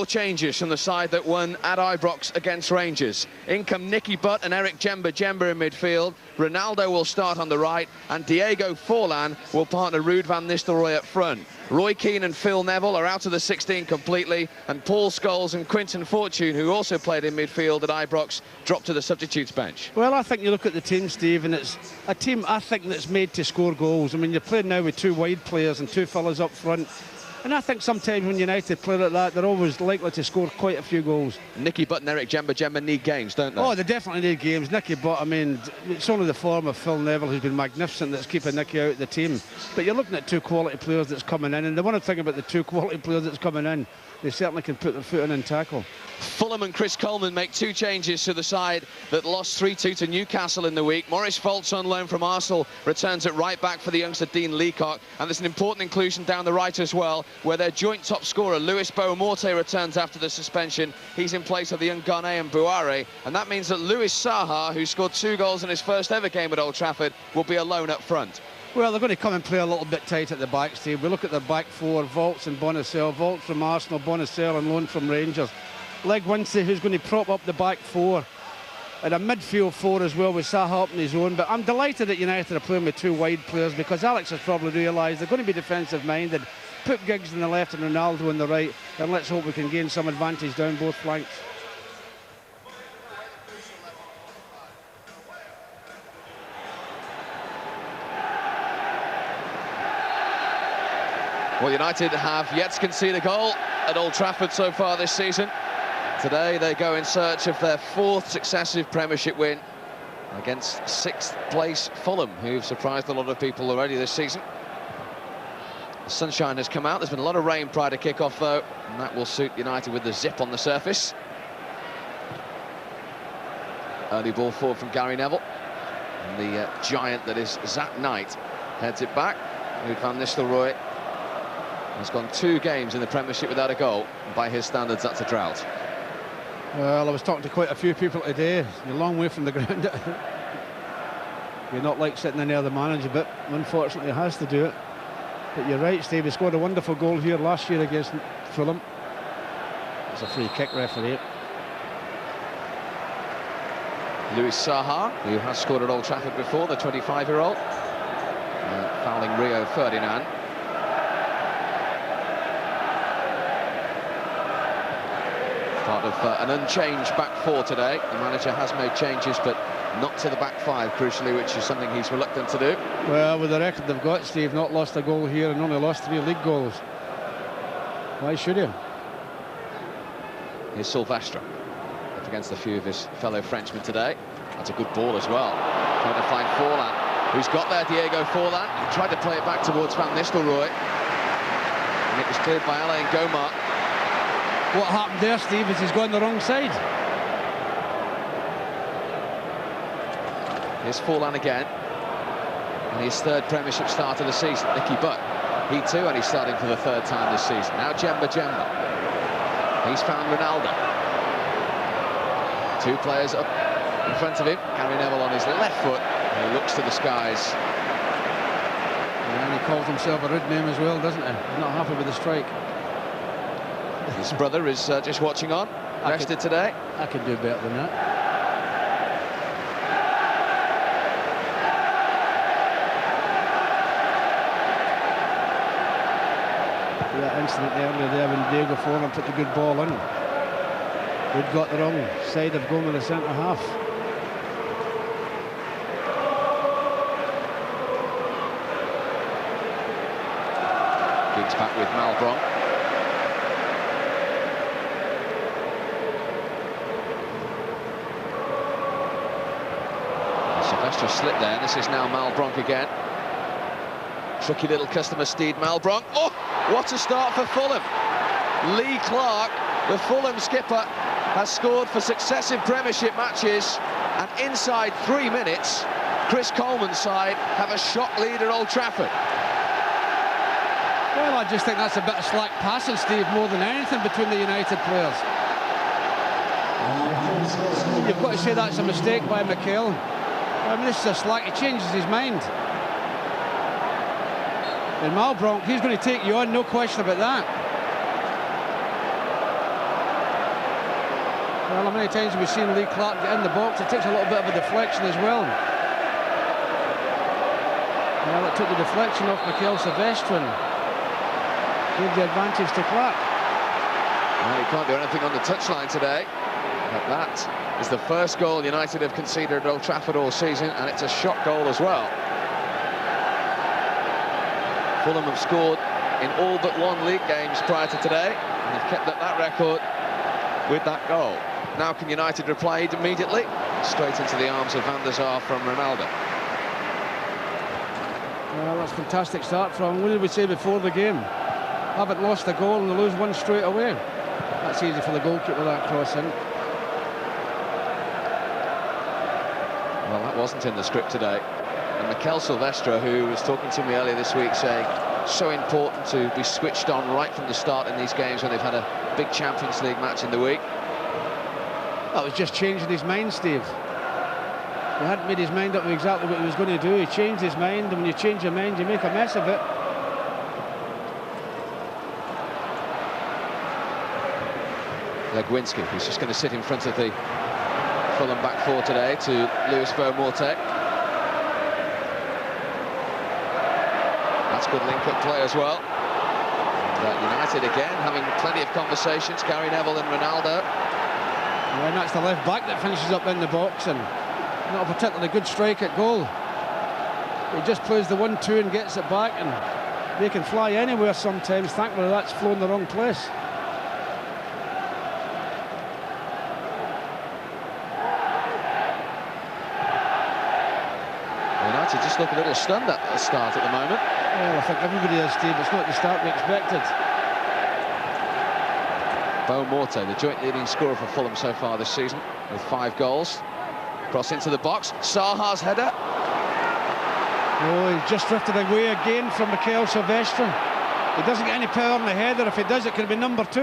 4 changes from the side that won at Ibrox against Rangers. In come Nicky Butt and Eric Djemba in midfield. Ronaldo will start on the right, and Diego Forlan will partner Ruud van Nistelrooy up front. Roy Keane and Phil Neville are out of the 16 completely, and Paul Scholes and Quinton Fortune, who also played in midfield at Ibrox, dropped to the substitutes bench. Well, I think you look at the team, Steve, and it's a team, I think, that's made to score goals. I mean, you're playing now with 2 wide players and 2 fellas up front. And I think sometimes when United play like that, they're always likely to score quite a few goals. Nicky Butt and Eric Djemba need games, don't they? Oh, they definitely need games. Nicky Butt, I mean, it's only the form of Phil Neville, who's been magnificent, that's keeping Nicky out of the team. But you're looking at 2 quality players that's coming in, and the one thing about the 2 quality players that's coming in, they certainly can put their foot in and tackle. Fulham and Chris Coleman make 2 changes to the side that lost 3-2 to Newcastle in the week. Maurice Foltz, on loan from Arsenal, returns at right back for the youngster Dean Leacock. And there's an important inclusion down the right as well, where their joint top scorer, Luis Boamorte, returns after the suspension. He's in place of the young Ghanaian Buare. And that means that Louis Saha, who scored 2 goals in his first ever game at Old Trafford, will be alone up front. Well, they're going to come and play a little bit tight at the back, Steve. We look at their back 4, Volts and Bonacel. Volts from Arsenal, Bonacel on loan from Rangers. Leg Wincy, who's going to prop up the back 4. And a midfield 4 as well, with Saha up in his own. But I'm delighted that United are playing with 2 wide players, because Alex has probably realised they're going to be defensive-minded. Put Giggs on the left and Ronaldo on the right, and let's hope we can gain some advantage down both flanks. Well, United have yet to concede a goal at Old Trafford so far this season. Today they go in search of their 4th successive Premiership win against 6th place Fulham, who've surprised a lot of people already this season. The sunshine has come out. There's been a lot of rain prior to kick-off, though, and that will suit United with the zip on the surface. Early ball forward from Gary Neville. And the giant that is Zach Knight heads it back. Ruud van Nistelrooy has gone 2 games in the Premiership without a goal. By his standards, that's a drought. Well, I was talking to quite a few people today. You're a long way from the ground. You're not like sitting in there the manager, but unfortunately he has to do it. But you're right, Steve, he scored a wonderful goal here last year against Fulham. It's a free kick, referee. Louis Saha, who has scored at Old Trafford before, the 25-year-old, fouling Rio Ferdinand. Part of an unchanged back 4 today. The manager has made changes, but not to the back 5, crucially, which is something he's reluctant to do. Well, with the record they've got, Steve, not lost a goal here and only lost 3 league goals. Why should he? Here's Silvestre up against a few of his fellow Frenchmen today. That's a good ball as well. Trying to find Forlan, who's got there, Diego Forlan. He tried to play it back towards Van Nistelrooy, and it was cleared by Alain Gomart. What happened there, Steve, is he's gone the wrong side. Here's Forlan again, and his 3rd Premiership start of the season. Nicky Butt, he too, and he's starting for the 3rd time this season. Now Djemba. He's found Ronaldo. 2 players up in front of him. Gary Neville on his left foot, and he looks to the skies. And he calls himself a rude name as well, doesn't he? He's not happy with the strike. His brother is just watching on, rested today. I could do better than that. That incident earlier there when Diego Forlan put the good ball in. We'd got the wrong side of going to the centre half. Giggs back with Malbron. Silvestre slipped there. This is now Malbronk again. Tricky little customer steed, Malbronk. Oh, what a start for Fulham. Lee Clark, the Fulham skipper, has scored for successive Premiership matches, and inside 3 minutes, Chris Coleman's side have a shock lead at Old Trafford. Well, I just think that's a bit of slack passing, Steve, more than anything between the United players. You've got to say that's a mistake by McHale. I mean, this is a slack. He changes his mind. And Malbronk, he's going to take you on, no question about that. Well, how many times have we seen Lee Clark get in the box? It takes a little bit of a deflection as well. Well, it took the deflection off Mikel Silvestre and gave the advantage to Clark. Well, he can't do anything on the touchline today. But that is the first goal United have conceded at Old Trafford all season, and it's a shot goal as well. Fulham have scored in all but one league games prior to today, and they've kept up that record with that goal. Now can United reply immediately? Straight into the arms of Van der Sar from Ronaldo. Well, that's a fantastic start from, what did we say before the game? Haven't lost a goal and they lose one straight away. That's easy for the goalkeeper, that cross in. Well, that wasn't in the script today. And Mikel Silvestre, who was talking to me earlier this week, saying so important to be switched on right from the start in these games when they've had a big Champions League match in the week. That was just changing his mind, Steve. He hadn't made his mind up exactly what he was going to do. He changed his mind, and when you change your mind, you make a mess of it. Legwinski, who's just going to sit in front of the Fulham back four today, to Lewis Moortek. That's good link-up play as well. And, United again having plenty of conversations, Gary Neville and Ronaldo. And that's the left back that finishes up in the box, and not a particularly good strike at goal. He just plays the 1-2 and gets it back, and they can fly anywhere sometimes. Thankfully that's flown the wrong place. United just look a little stunned at the start at the moment. Well, I think everybody is, Steve. It's not the start we expected. Moortek, the joint leading scorer for Fulham so far this season, with 5 goals. Cross into the box, Saha's header. Oh, he's just drifted away again from Mikel Silvestre. He doesn't get any power on the header. If he does, it could be number 2.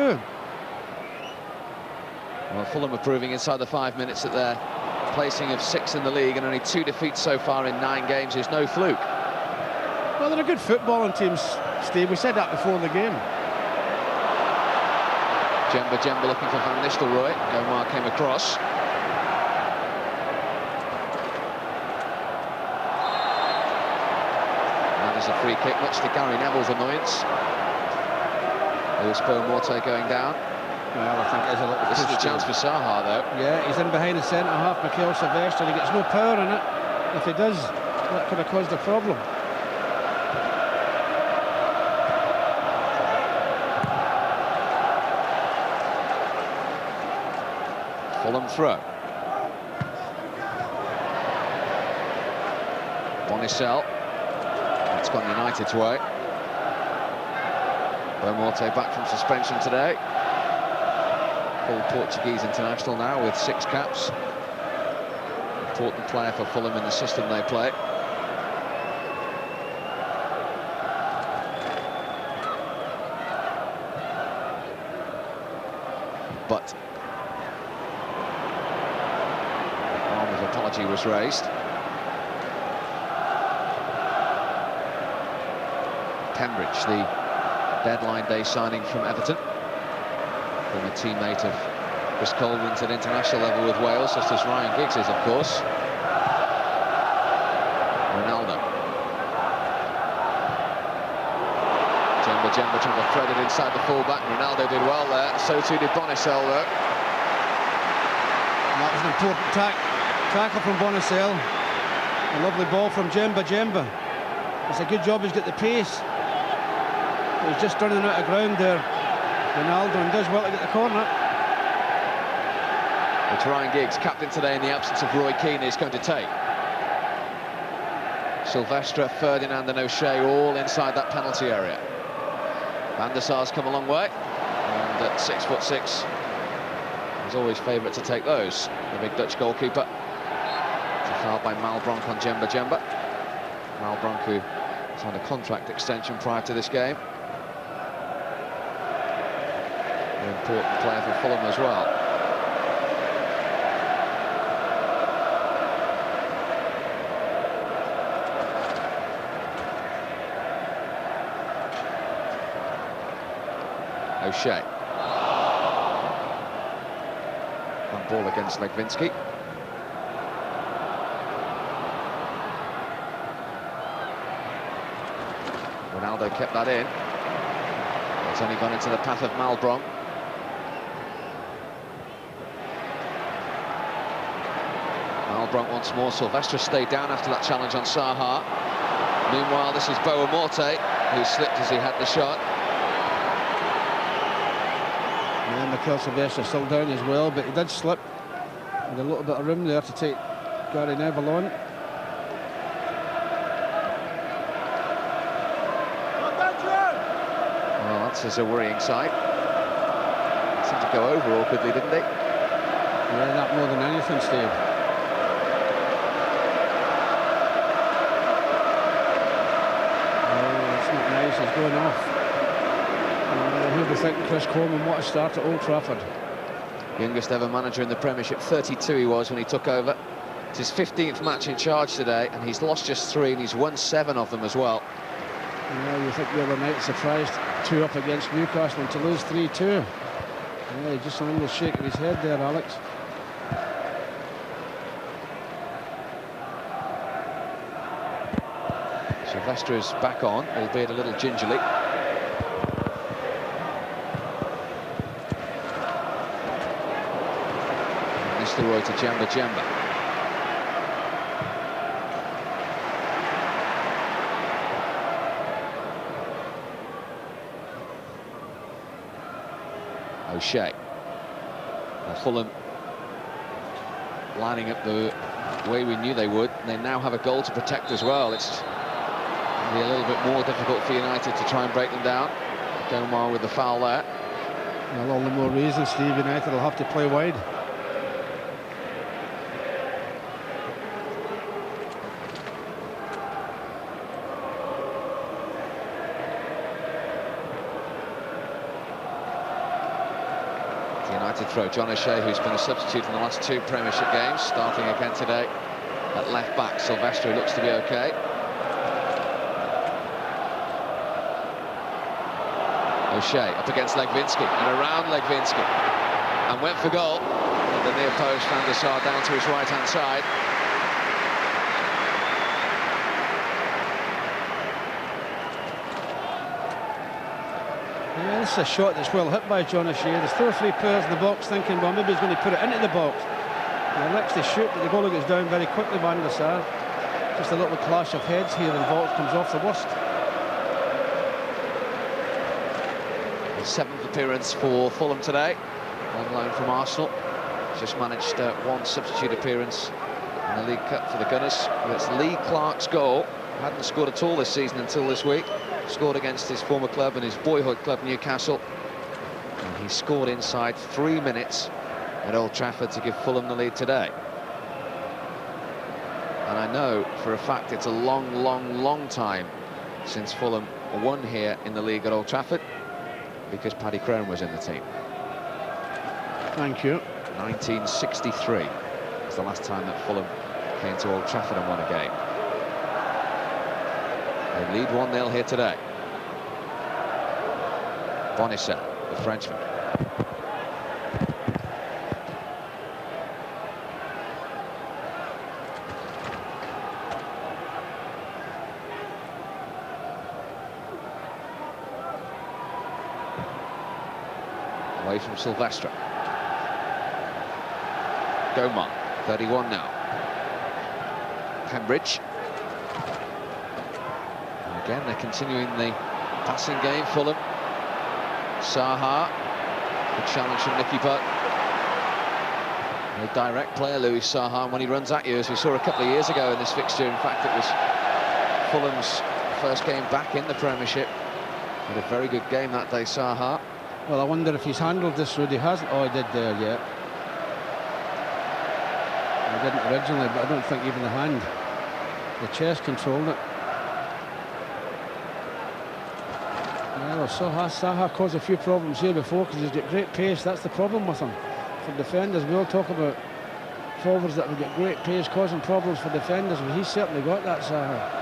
Well, Fulham are proving inside the 5 minutes that their placing of 6th in the league and only 2 defeats so far in 9 games is no fluke. Well, they're a good footballing team, Steve. We said that before the game. Jemba looking for Van Nistelrooy. Omar came across. That is a free kick, much to Gary Neville's annoyance. Lewis Moortek going down. Well, I think there's a little... This is a chance for Saha, though. Yeah, he's in behind the centre-half, Mikel Silvestre, and he gets no power in it. If he does, that could have caused a problem. Fulham throw. Bonicel. It's gone United's way. Moortek back from suspension today. Full Portuguese international now with 6 caps. Important player for Fulham in the system they play. But apology was raised. Cambridge, the deadline day signing from Everton, former teammate of Chris Colwyn's at international level with Wales, just as Ryan Giggs is, of course. Ronaldo. Jemba trying to thread it inside the full-back. Ronaldo did well there, so too did Bonicel, though. And that was an important tackle from Bonicel. A lovely ball from Jemba. It's a good job he's got the pace. He's just running out of ground there, Ronaldo, and does well to get the corner. It's Ryan Giggs, captain today in the absence of Roy Keane, is going to take. Silvestre, Ferdinand and O'Shea all inside that penalty area. Van der Sar's come a long way, and at 6'6", he's always favourite to take those. The big Dutch goalkeeper. It's a foul by Malbronk on Jemba. Malbronk, who signed a contract extension prior to this game. An important player for Fulham as well. O'Shea. That ball against Legwinski. Ronaldo kept that in. It's only gone into the path of Malbron. Malbron once more. Silvestre stayed down after that challenge on Saha. Meanwhile, this is Boa Morte, who slipped as he had the shot. Yeah, Mikel Silvestre still down as well, but he did slip. With a little bit of room there to take Gary Neville on. Well, that's a worrying sight. Seemed to go over awkwardly, didn't they? Yeah, that more than anything, Steve. Oh, it's not nice, he's going off. Who'd be thinking Chris Coleman, what a start at Old Trafford. Youngest ever manager in the Premiership, 32 he was when he took over. It's his 15th match in charge today, and he's lost just 3, and he's won 7 of them as well. Yeah, you think the other night, surprised 2 up against Newcastle, and to lose 3-2. Yeah, just a little shake of his head there, Alex. Silvestre is back on, albeit a little gingerly. Roy to Jamba. O'Shea. Fulham lining up the way we knew they would. They now have a goal to protect as well. It's going to be a little bit more difficult for United to try and break them down. Gomar with the foul there. Well, all the more reason, Steve, United will have to play wide. Throw. John O'Shea, who's been a substitute in the last 2 Premiership games, starting again today at left back. Silvestre looks to be okay. O'Shea up against Legwinski and around Legwinski and went for goal. The near post found the Sar down to his right-hand side. Yeah, this is a shot that's well hit by John O'Shea. There's 2 or 3 players in the box thinking, well, maybe he's going to put it into the box. He elects to shoot, but the goalie gets down very quickly by Van der Sar. Just a little clash of heads here, and Vault comes off the worst. His 7th appearance for Fulham today, on loan from Arsenal. Just managed 1 substitute appearance in the League Cup for the Gunners. That's Lee Clark's goal. Hadn't scored at all this season until this week. Scored against his former club and his boyhood club, Newcastle. And he scored inside 3 minutes at Old Trafford to give Fulham the lead today. And I know for a fact it's a long time since Fulham won here in the league at Old Trafford, because Paddy Crone was in the team. Thank you. 1963 was the last time that Fulham came to Old Trafford and won a game. They lead 1-0 here today. Bonissa, the Frenchman. Away from Silvestre. Gomar, 31 now. Cambridge. And again, they're continuing the passing game, Fulham. Saha, good challenge from Nicky Butt. A direct player, Louis Saha, and when he runs at you, as we saw a couple of years ago in this fixture, in fact, it was Fulham's first game back in the Premiership. Had a very good game that day, Saha. Well, I wonder if he's handled this road. He hasn't. Oh, he did there, yeah. He didn't originally, but I don't think even the hand. The chest controlled it. Yeah, well, Saha caused a few problems here before because he's got great pace. That's the problem with him. For defenders, we all talk about forwards that have got great pace causing problems for defenders, but he's certainly got that, Saha.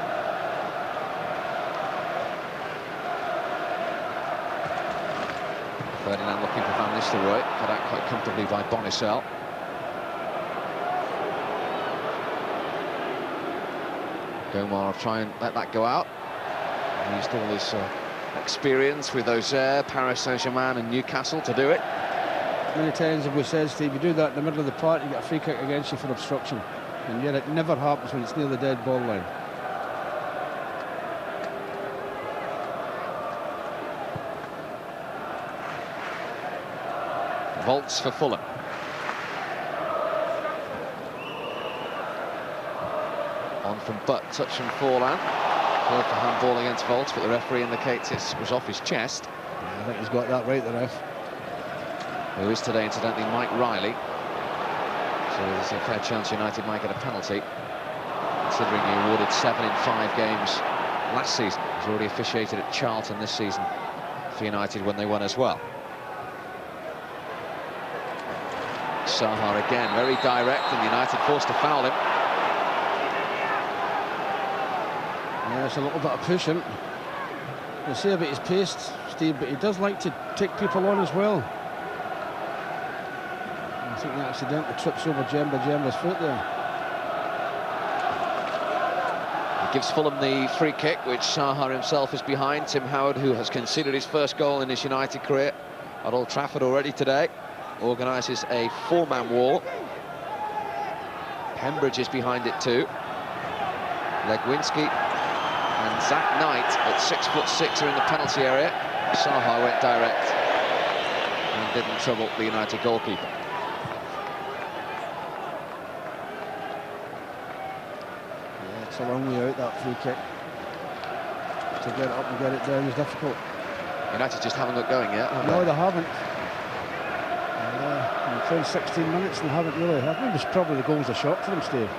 Ferdinand looking for Van Nistelrooy, cut out quite comfortably by Bonissel. Gomar will try and let that go out. He used all his experience with Auxerre, Paris Saint-Germain and Newcastle to do it. Many times have we said, Steve, you do that in the middle of the park, you get a free kick against you for obstruction. And yet it never happens when it's near the dead ball line. Volts for Fulham. On from Butt, touch from Forlan. Called for handball against Volts, but the referee indicates it was off his chest. Yeah, I think he's got that right, the ref. Who is today, incidentally, Mike Riley. So there's a fair chance United might get a penalty, considering he awarded 7 in 5 games last season. He's already officiated at Charlton this season for United when they won as well. Saha again, very direct, and United forced to foul him. Yeah, it's a little bit of pushing. You'll see about his pace, Steve, but he does like to take people on as well. I think he accidentally trips over Djemba's foot there. He gives Fulham the free kick, which Saha himself is behind. Tim Howard, who has conceded his first goal in his United career at Old Trafford already today, organises a 4-man wall. Pembridge is behind it too. Legwinski and Zach Knight at 6'6" are in the penalty area. Saha went direct and didn't trouble the United goalkeeper. Yeah, it's a long way out, that free kick. To get it up and get it down is difficult. United just haven't got going yet, have No, they? they haven't. They've played 16 minutes and they haven't really. I think it's probably the goals a shot for them, Steve.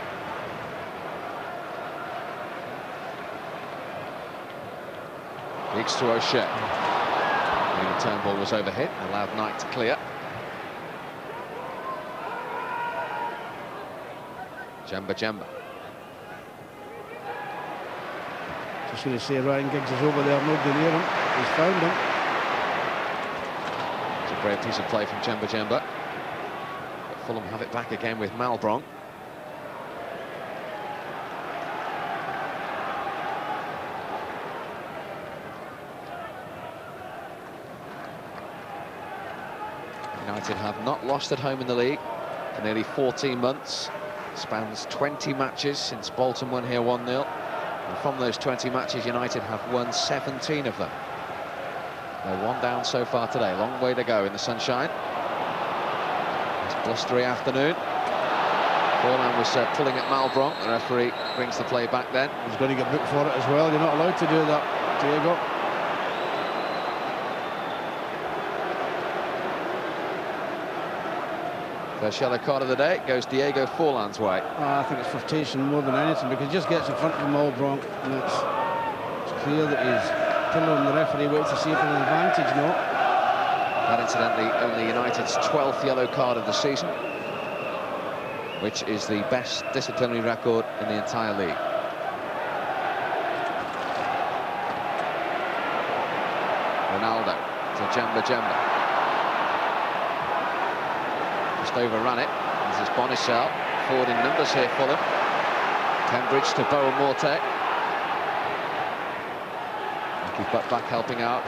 Giggs to O'Shea. The return ball was overhit, allowed Knight to clear. Djemba. Just going to say Ryan Giggs is over there, nobody near him. He's found him. It's a great piece of play from Djemba. But Fulham have it back again with Malbron. United have not lost at home in the league for nearly 14 months. Spans 20 matches since Bolton won here 1-0. And from those 20 matches, United have won 17 of them. They're 1 down so far today. Long way to go in the sunshine. It's a blustery afternoon. Forlan was pulling at Malbron. The referee brings the play back then. He's going to get booked for it as well. You're not allowed to do that, Diego. First yellow card of the day goes Diego Forlan's way. I think it's flirtation more than anything, because he just gets in front of Malbron and it's clear that he's pulling the referee, waits to see if there's an advantage. No. That incidentally only United's 12th yellow card of the season, which is the best disciplinary record in the entire league. Ronaldo to Djemba. Just overrun it. This is Bonicel, forward in numbers here for them. Pembridge to Boa Morte. Keep Butt back helping out.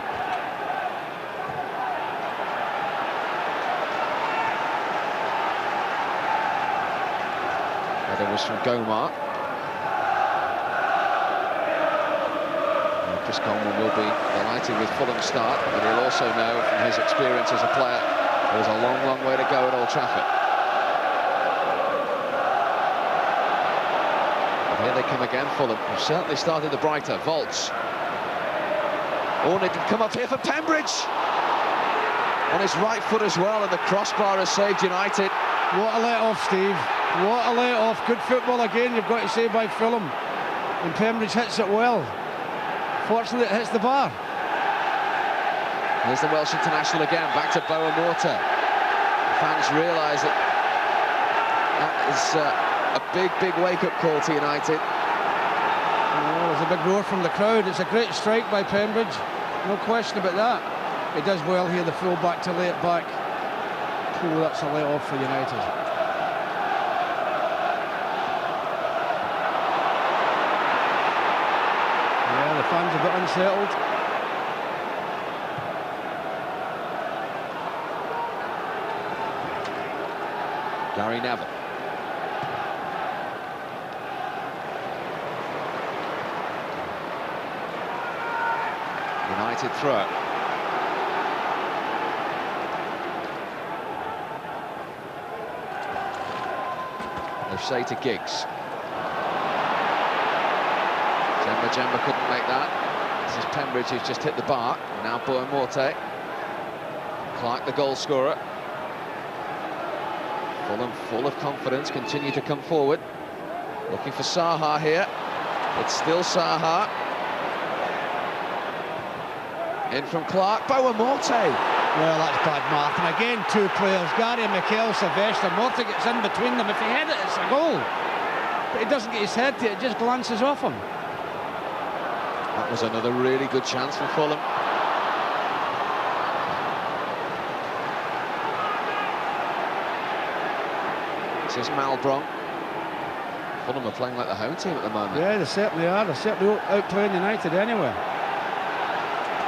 Header was from Gomar. And Chris Coleman will be delighted with Fulham's start, but he'll also know from his experience as a player there's a long, long way to go at Old Trafford. And here they come again, Fulham. They've certainly started the brighter. Volts. Ornid can come up here for Pembridge. On his right foot as well, and the crossbar has saved United. What a let-off, Steve. What a let-off. Good football again, you've got to say, by Fulham. And Pembridge hits it well. Fortunately, it hits the bar. Here's the Welsh international again, back to Boa Morte. Fans realise that that is a big, big wake-up call to United. Oh, there's a big roar from the crowd. It's a great strike by Pembridge, no question about that. He does well here, the full-back, to lay it back. Oh, that's a let-off for United. fans a bit unsettled. Gary Neville. United throw. O'Shea to Giggs. Jemba couldn't make that. This is Pembridge who's just hit the bar. Now Boa-Morte. Clark, the goal scorer. Fulham full of confidence, continue to come forward. Looking for Saha here. It's still Saha. In from Clark, Boa-Morte. Well, that's bad mark. And again, two players, Gary and Mikel Sylvester. Morte gets in between them. If he head it, it's a goal. But he doesn't get his head to it, it just glances off him. That was another really good chance for Fulham. This is Malbron. Fulham are playing like the home team at the moment. Yeah, they certainly are. They're certainly outplaying United anyway.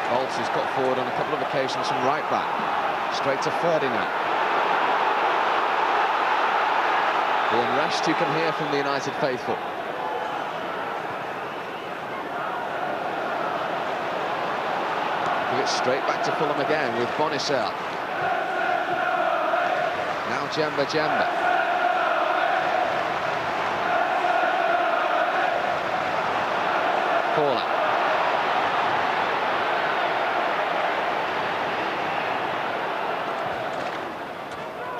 Bolts has got forward on a couple of occasions from right back. Straight to Ferdinand. The unrest you can hear from the United faithful. Give it straight back to Fulham again with Bonicel. Now Jemba. Fallout.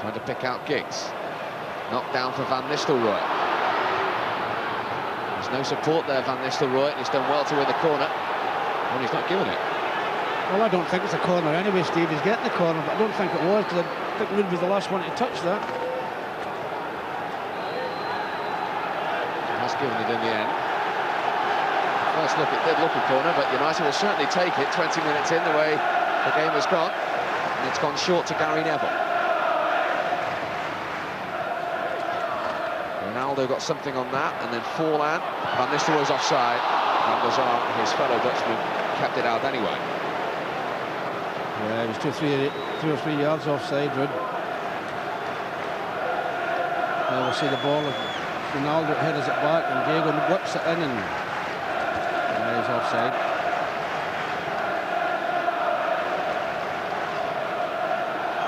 Trying to pick out Giggs. Knocked down for Van Nistelrooy. There's no support there, Van Nistelrooy, and he's done well to win the corner. Well, he's not given it. Well, I don't think it's a corner anyway, Steve. He's getting the corner, but I don't think it was, because I think Wood was the last one to touch that. He has given it in the end. First look, it did look a corner, but United will certainly take it 20 minutes in, the way the game has gone. And it's gone short to Gary Neville. Ronaldo got something on that, and then Forlan. Van Nistelrooy's offside. Van der Sar, his fellow Dutchman, kept it out anyway. Yeah, he was two or three yards offside, Rudd. Now we'll see the ball. Ronaldo headers it back, and Diego whips it in, and he's offside.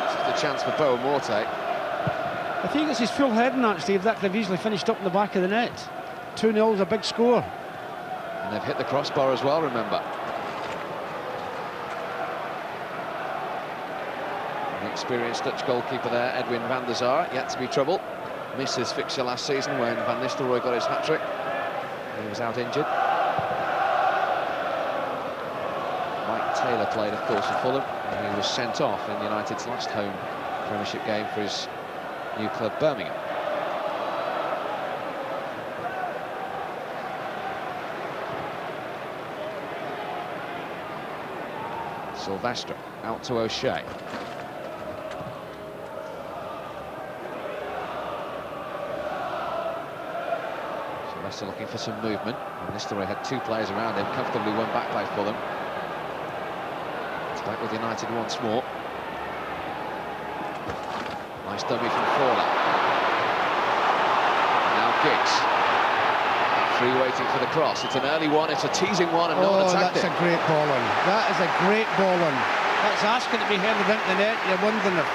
This is the chance for Boa-Morte. If he gets his full head in that, Steve, that could have easily finished up in the back of the net. 2-0 is a big score. And they've hit the crossbar as well, remember. An experienced Dutch goalkeeper there, Edwin van der Sar, yet to be troubled. Missed his fixture last season when Van Nistelrooy got his hat-trick. He was out injured. Mike Taylor played, of course, for Fulham, and he was sent off in United's last home Premiership game for his new club, Birmingham. Sylvester out to O'Shea. Sylvester looking for some movement. And Nistelrooy had two players around him, comfortably won back by Fulham. It's back with United once more. Nice dummy from Fowler. Now Giggs. Free waiting for the cross. It's an early one, it's a teasing one, and no one attacked it. That's a great ball on. That is a great ball on. That's asking to be headed into the net. You're wondering if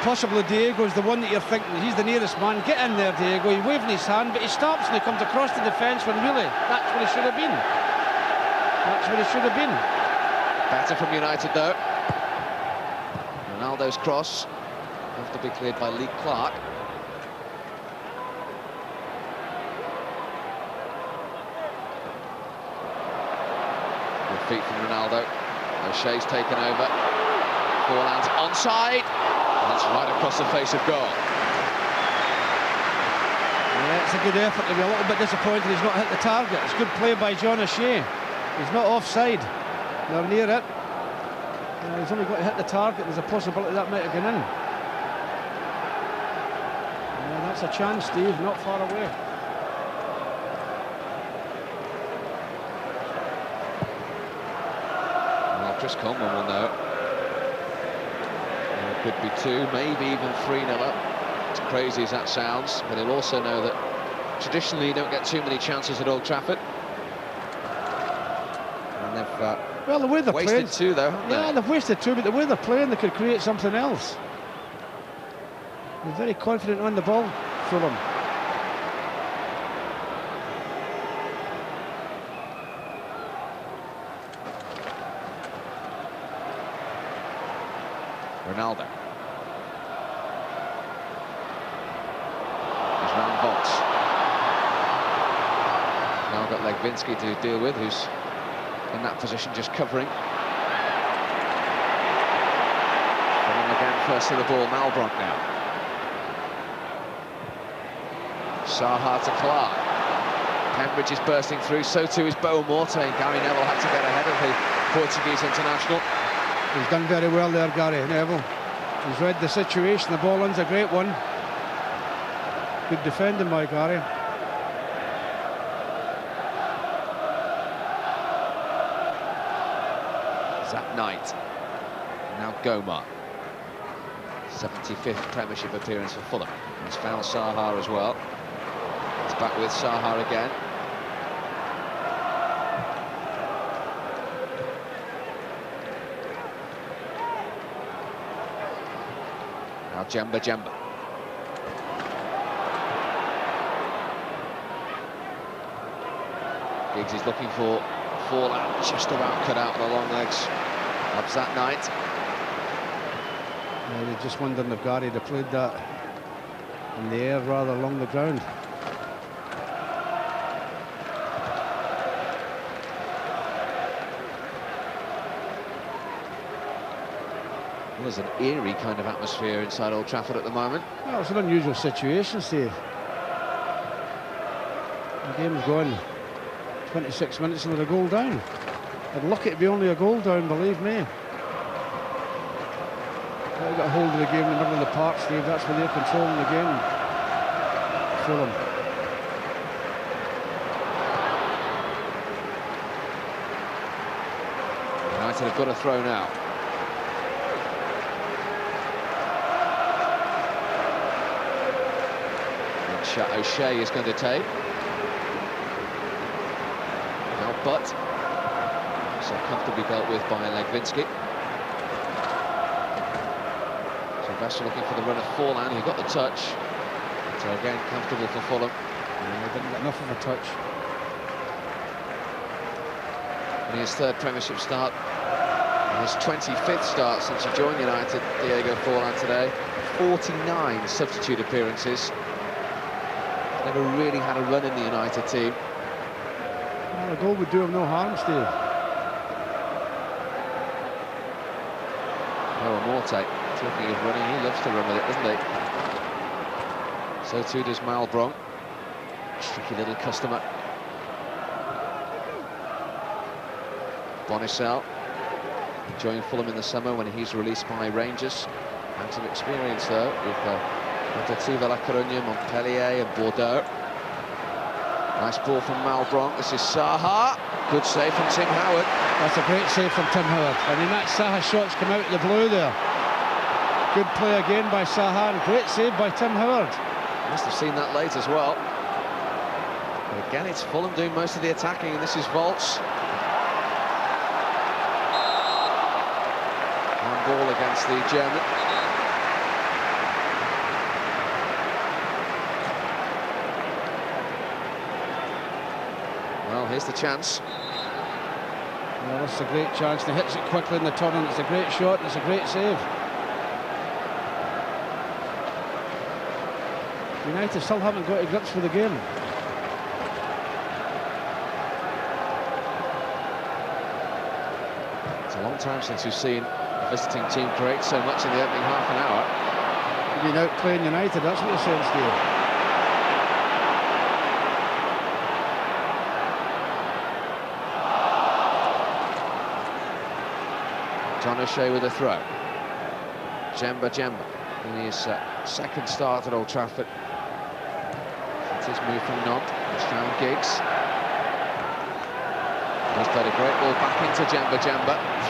possibly Diego's the one that you're thinking, he's the nearest man. Get in there, Diego. He's waving his hand, but he stops and he comes across the defence when really, that's where he should have been. That's where he should have been. Better from United, though. Ronaldo's cross. Have to be cleared by Lee Clark. Good feet from Ronaldo. O'Shea's taken over. Forlan's onside. And that's right across the face of goal. Yeah, it's a good effort. He'll be a little bit disappointed he's not hit the target. It's good play by John O'Shea. He's not offside. They're near it. He's only got to hit the target. There's a possibility that might have gone in. That's a chance, Steve, not far away. Chris Coleman will know. It could be 2, maybe even 3-0 up. As crazy as that sounds, but he'll also know that traditionally you don't get too many chances at Old Trafford. And they've well, the way they're wasted playing, 2, though, haven't they? Yeah, they've wasted 2, but the way they're playing, they could create something else. They're very confident on the ball, Fulham. Ronaldo. He's round Volts. Now got Legwinski to deal with, who's in that position just covering. Fulham again first to the ball, Malbranck now. Saha to Clark. Pembridge is bursting through, so too is Boa Morte. Gary Neville had to get ahead of the Portuguese international. He's done very well there, Gary Neville. He's read the situation. The ball in's a great one. Good defending by Gary. That night. Now Gomar. 75th Premiership appearance for Fulham. He's found Saha as well. He's back with Saha again. Now Jemba. Giggs is looking for fallout, just about cut out with the long legs. That's that night. Yeah, they're just wondering if Gary had played that in the air rather along the ground. Well, there's an eerie kind of atmosphere inside Old Trafford at the moment. Well, it's an unusual situation, Steve. The game's gone 26 minutes and they're a goal down. I'd lucky to be only a goal down, believe me. They got hold of the game in the middle of the park, Steve. That's when they're controlling the game. Fulham. United have got a throw now. Which O'Shea is going to take. Now Butt. So comfortably dealt with by Legwinski. Sylvester looking for the run of Forlan, who got the touch. So again, comfortable for Fulham. Yeah, they didn't get enough of a touch. In his 3rd Premiership start, and his 25th start since he joined United, Diego Forlan today. 49 substitute appearances. Never really had a run in the United team. Well, a goal would do him no harm, Steve. Oh, Morte, talking of running, he loves to run with it, doesn't he? So too does Malbranck. Tricky little customer. Bonicel joined Fulham in the summer when he's released by Rangers. And some experience though with Deportivo La Coruña, Montpellier and Bordeaux. Nice ball from Malbranck. This is Saha. Good save from Tim Howard. That's a great save from Tim Howard. I mean, that Saha shot's come out of the blue there. Good play again by Saha and great save by Tim Howard. Must have seen that late as well. But again, it's Fulham doing most of the attacking, and this is Volts. One ball against the German. Well, here's the chance. Well, it's a great chance. He hits it quickly in the turn, and it's a great shot, and it's a great save. United still haven't got to grips with the game. It's a long time since we've seen a visiting team create so much in the opening half an hour. You've been out playing United, that's what you're saying, Steve. John O'Shea with a throw. Jemba in his 2nd start at Old Trafford. It's his move from Nantes. It's found Giggs. He's played a great ball back into Jemba.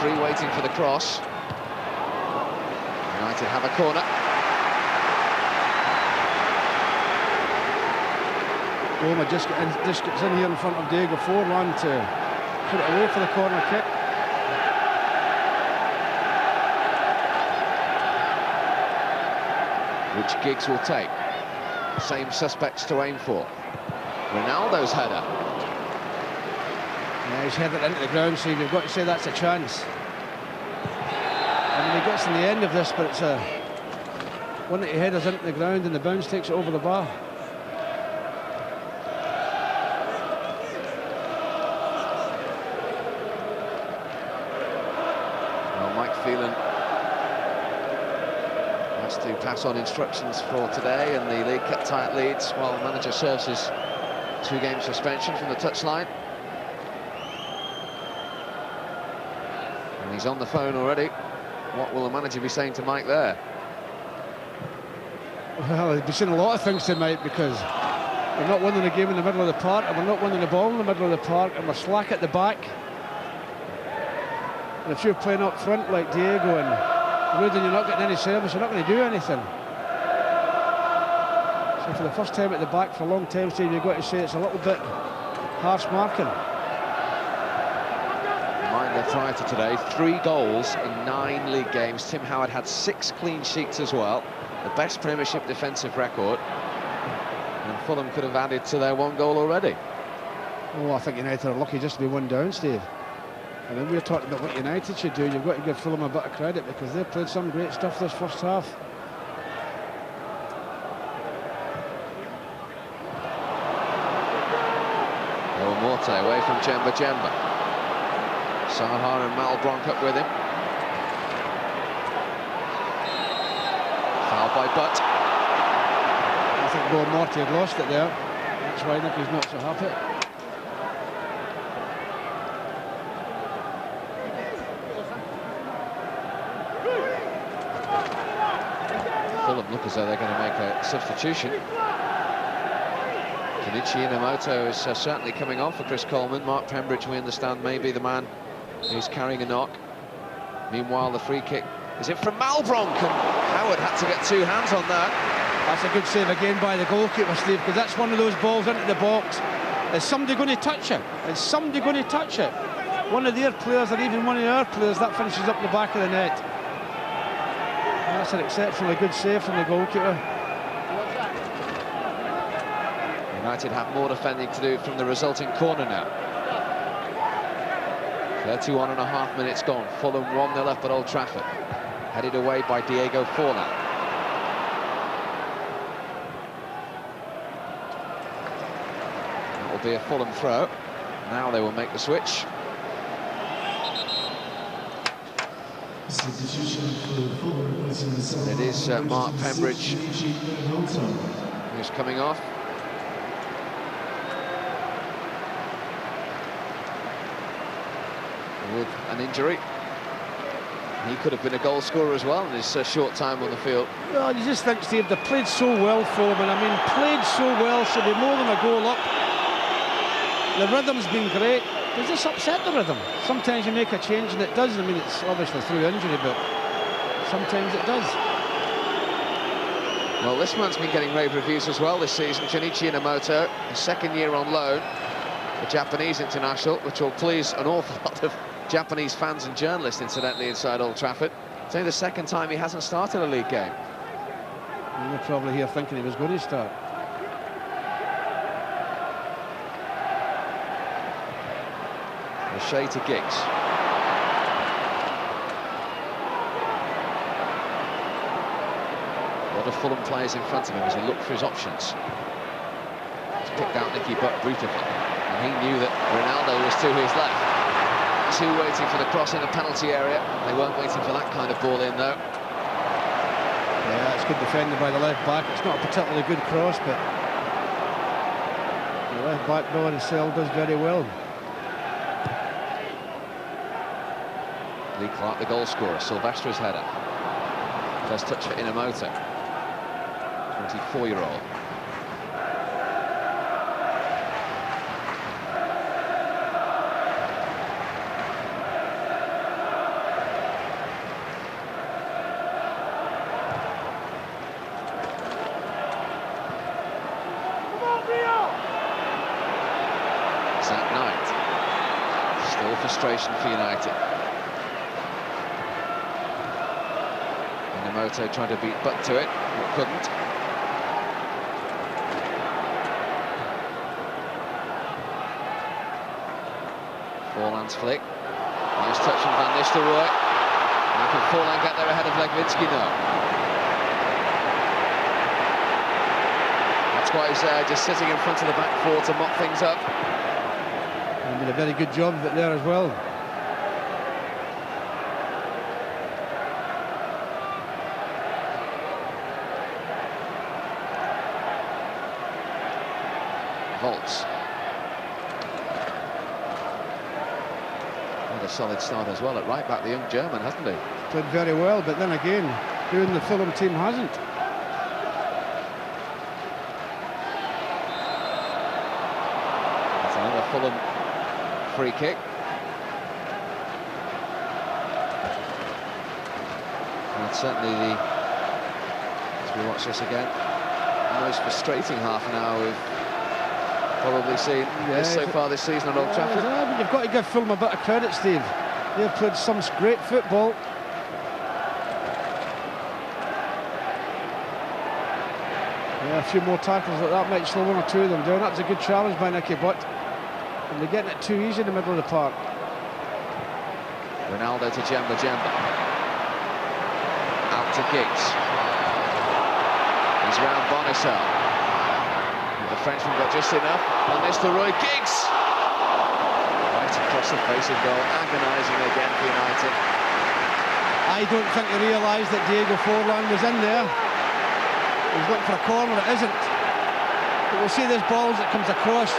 Three waiting for the cross. United have a corner. Roma just gets in here in front of Diego Forlan to put it away for the corner kick. Which Giggs will take. Same suspects to aim for. Ronaldo's header. Yeah, he's headed into the ground, so you've got to say that's a chance. I mean, he gets in the end of this, but it's a one that he headers into the ground and the bounce takes it over the bar. Well, Mike Phelan has to pass on instructions for today, and the League Cup tie leads while the manager serves his 2-game suspension from the touchline. And he's on the phone already. What will the manager be saying to Mike there? Well, he'll be saying a lot of things tonight, because we're not winning the game in the middle of the park, and we're not winning the ball in the middle of the park, and we're slack at the back. And if you're playing up front like Diego and Ruud and you're not getting any service, you're not going to do anything. So for the first time at the back for a long time, Steve, you've got to say it's a little bit harsh marking. Reminder prior to today, 3 goals in 9 league games. Tim Howard had 6 clean sheets as well. The best Premiership defensive record. And Fulham could have added to their 1 goal already. Oh, I think United are lucky just to be 1 down, Steve. And then we're talking about what United should do. You've got to give Fulham a bit of credit, because they've played some great stuff this first half. Morte away from Jemba. Saha and Malbronk up with him. Foul by Butt. I think Morte had lost it there. That's why Nicky's not so happy. Fulham look as though they're going to make a substitution. Kenichi Inamoto is certainly coming on for Chris Coleman. Mark Pembridge, we understand, may be the man who's carrying a knock. Meanwhile, the free kick, is it from Malbronk? And Howard had to get 2 hands on that. That's a good save again by the goalkeeper, Steve, because that's one of those balls into the box. Is somebody going to touch it? Is somebody going to touch it? One of their players, or even one of our players, that finishes up the back of the net. And that's an exceptionally good save from the goalkeeper. United have more defending to do from the resulting corner now. 31.5 minutes gone. Fulham 1-0 up at Old Trafford. Headed away by Diego Forlan. That will be a Fulham throw. Now they will make the switch. It is Mark Pembridge who's coming off. With an injury. He could have been a goal scorer as well in his short time on the field. Well, you just think, Steve, they played so well for him, and I mean, played so well, should be more than a goal up. The rhythm's been great. Does this upset the rhythm? Sometimes you make a change and it does. I mean, it's obviously through injury, but sometimes it does. Well, this man's been getting rave reviews as well this season. Junichi Inamoto, his 2nd year on loan, the Japanese international, which will please an awful lot of Japanese fans and journalists, incidentally, inside Old Trafford. It's only the 2nd time he hasn't started a league game. And you're probably here thinking he was going to start. O'Shea to Giggs. A lot of Fulham players in front of him as he looked for his options. He's picked out Nicky Butt beautifully. And he knew that Ronaldo was to his left. 2 waiting for the cross in the penalty area. They weren't waiting for that kind of ball in, though. Yeah, it's good defended by the left back. It's not a particularly good cross, but the left back, Billy Sell, does very well. Lee Clark, the goal scorer, Silvestra's header. First touch for Inamoto, 24-year-old. frustration for United. Inamoto tried to beat butt to it, but couldn't. Forlan's flick. Nice touch from Van Nistelrooy. Now can Forlan get there ahead of Legwinski? No. That's why he's just sitting in front of the back four to mop things up. And did a very good job of it there as well. Volts. A solid start as well at right back, the young German, hasn't he? Played very well, but then again, who in the Fulham team hasn't? That's another Fulham free kick. And certainly as we watch this again, the most frustrating half an hour we've probably seen so far this season at Old Trafford. But you've got to give Fulham a bit of credit, Steve. They've played some great football. Yeah, a few more tackles like that might slow one or two of them down. That's a good challenge by Nicky Butt. And they're getting it too easy in the middle of the park. Ronaldo to Jemba. Out to Giggs. He's round Bonassel. The Frenchman got just enough. Van Nistelrooy, Giggs! Right across the face of goal, agonising again for United. I don't think he realised that Diego Forlan was in there. He's looking for a corner, it isn't. But we'll see this ball as it comes across.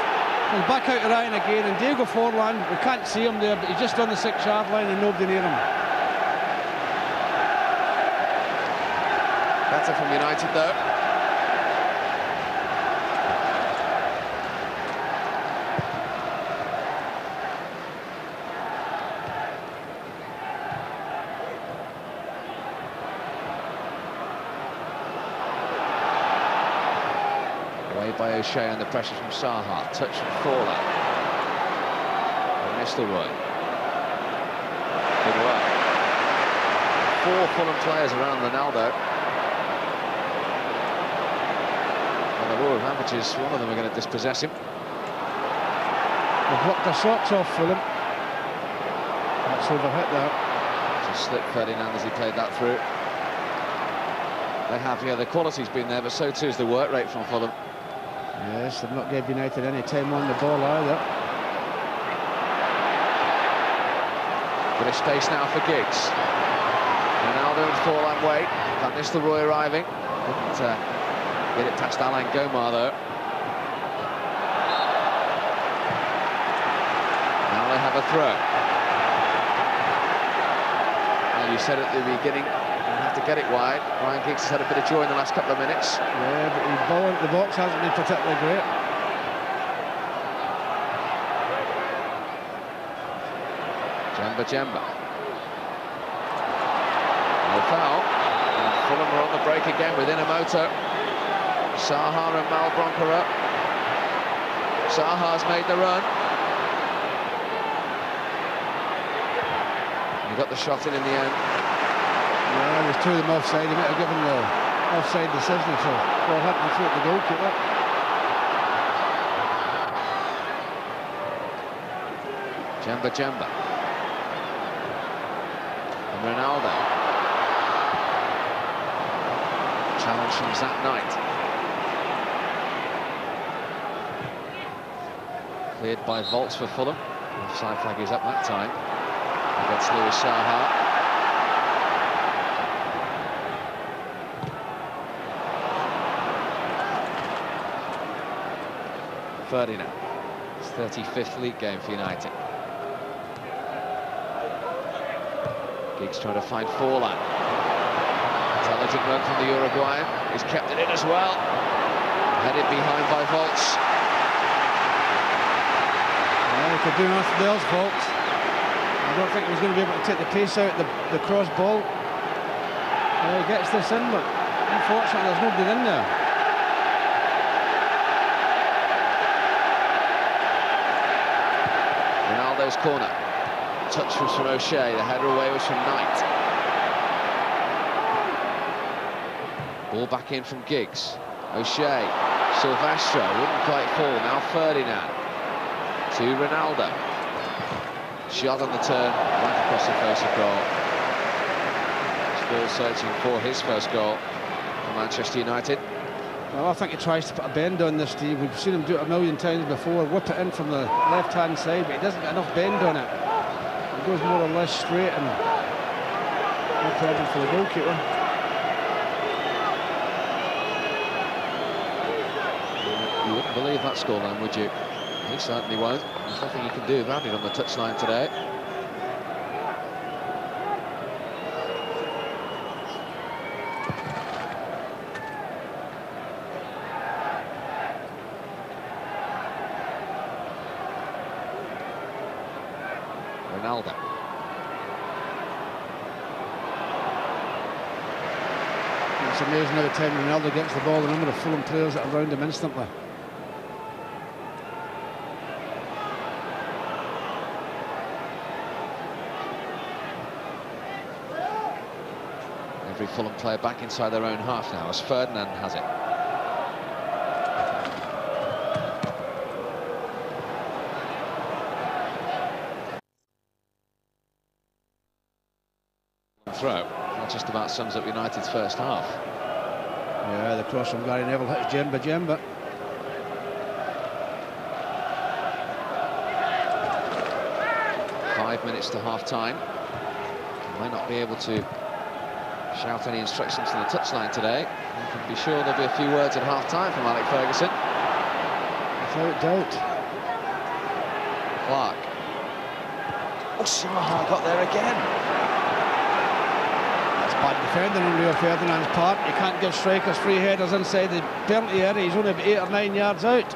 Comes back out to Ryan again, and Diego Forlan, we can't see him there, but he's just on the 6-yard line and nobody near him. Better from United though. By O'Shea under pressure from Saha, touch from Forlan. Nistelrooy. Good work. 4 Fulham players around Ronaldo. On the rule of averages, one of them are going to dispossess him. They've blocked their socks off, Fulham. That's overhit there. Just slipped Ferdinand as he played that through. They have, the quality's been there, but so too is the work rate from Fulham. Yes, they've not gave United any time on the ball either. Bit of space now for Giggs. Ronaldo and Forlan wait. Van Nistelrooy arriving. Couldn't get it past Alain Gomar though. Now they have a throw. Well, you said at the beginning, to get it wide. Ryan Giggs has had a bit of joy in the last couple of minutes. Yeah, but his ball into the box hasn't been particularly great. Jemba. No foul. And Fulham are on the break again with Inamoto. Saha and Malbronk are up. Saha's made the run. He got the shot in the end. Yeah, there's 2 of them offside. He might have given the offside decision for hitting through at the goalkeeper. Jemba. And Ronaldo. Challenge from Zach Knight. Cleared by Volts for Fulham. Offside flag is up that time. Against Louis Saha. Ferdinand. His 35th league game for United. Giggs trying to find Forlan. Intelligent run from the Uruguayan. He's kept it in as well. Headed behind by Volts. Yeah, he could do nothing else, Volts. I don't think he was going to be able to take the pace out the cross ball. He gets this in, but unfortunately there's nobody in there. Ronaldo's corner. touch was from O'Shea, the header away was from Knight. Ball back in from Giggs. O'Shea, Silvestro, wouldn't quite fall, now Ferdinand. To Ronaldo. Shot on the turn, right across the face of goal. Still searching for his first goal for Manchester United. Well, I think he tries to put a bend on this, Steve. We've seen him do it a million times before, whip it in from the left-hand side, but he doesn't get enough bend on it. It goes more or less straight, and no problem for the goalkeeper. You wouldn't believe that scoreline, would you? He certainly won't. There's nothing you can do about it on the touchline today. Ronaldo. It's amazing every time Ronaldo gets the ball, the number of Fulham players that are around him instantly. Every Fulham player back inside their own half now, as Ferdinand has it. Throw, that just about sums up United's first half. Yeah, the cross from Gary Neville hits Djemba. 5 minutes to half-time. Might not be able to shout any instructions to the touchline today. You can be sure there'll be a few words at half-time from Alec Ferguson. Without doubt. Clark. Oh, Saha got there again. Bad defending on Rio Ferdinand's part. You can't give strikers free headers inside the penalty area. He's only about 8 or 9 yards out.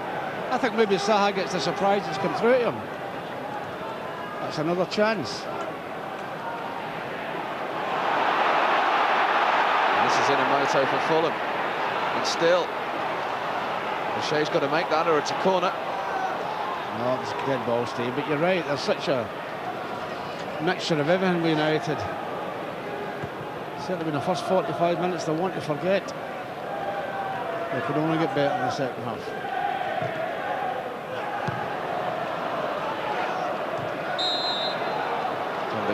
I think maybe Saha gets the surprise that's come through to him. That's another chance. And this is in a moto for Fulham. And still, O'Shea's got to make that or it's a corner. No, it's a dead ball, Steve. But you're right, there's such a mixture of everything with United. Certainly in the first 45 minutes, they want to forget. They could only get better in the second half.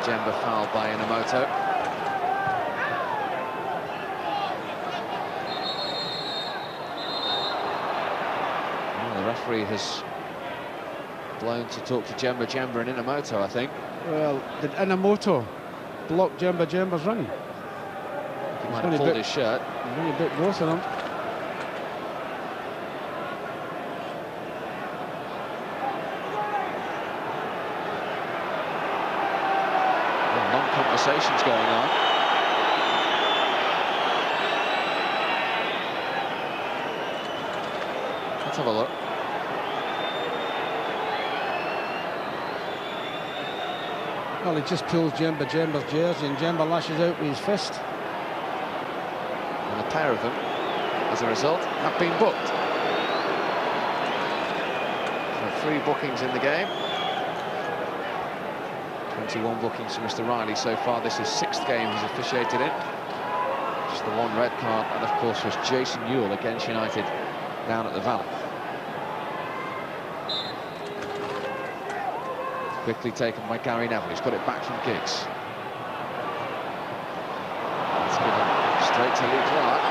Djemba fouled by Inamoto. Well, the referee has blown to talk to Djemba and Inamoto, I think. Well, did Inamoto block Djemba's run? He might have pulled his shirt. He's only a bit both of them. Long conversations going on. Let's have a look. Well, he just pulls Djemba's jersey and Djemba lashes out with his fist. And a pair of them, as a result, have been booked. So 3 bookings in the game. 21 bookings for Mr. Riley so far. This is 6th game he's officiated in. Just the 1 red card, and of course was Jason Ewell against United down at the Valley. Quickly taken by Gary Neville. He's got it back from Giggs. It's given straight to Lee Clark.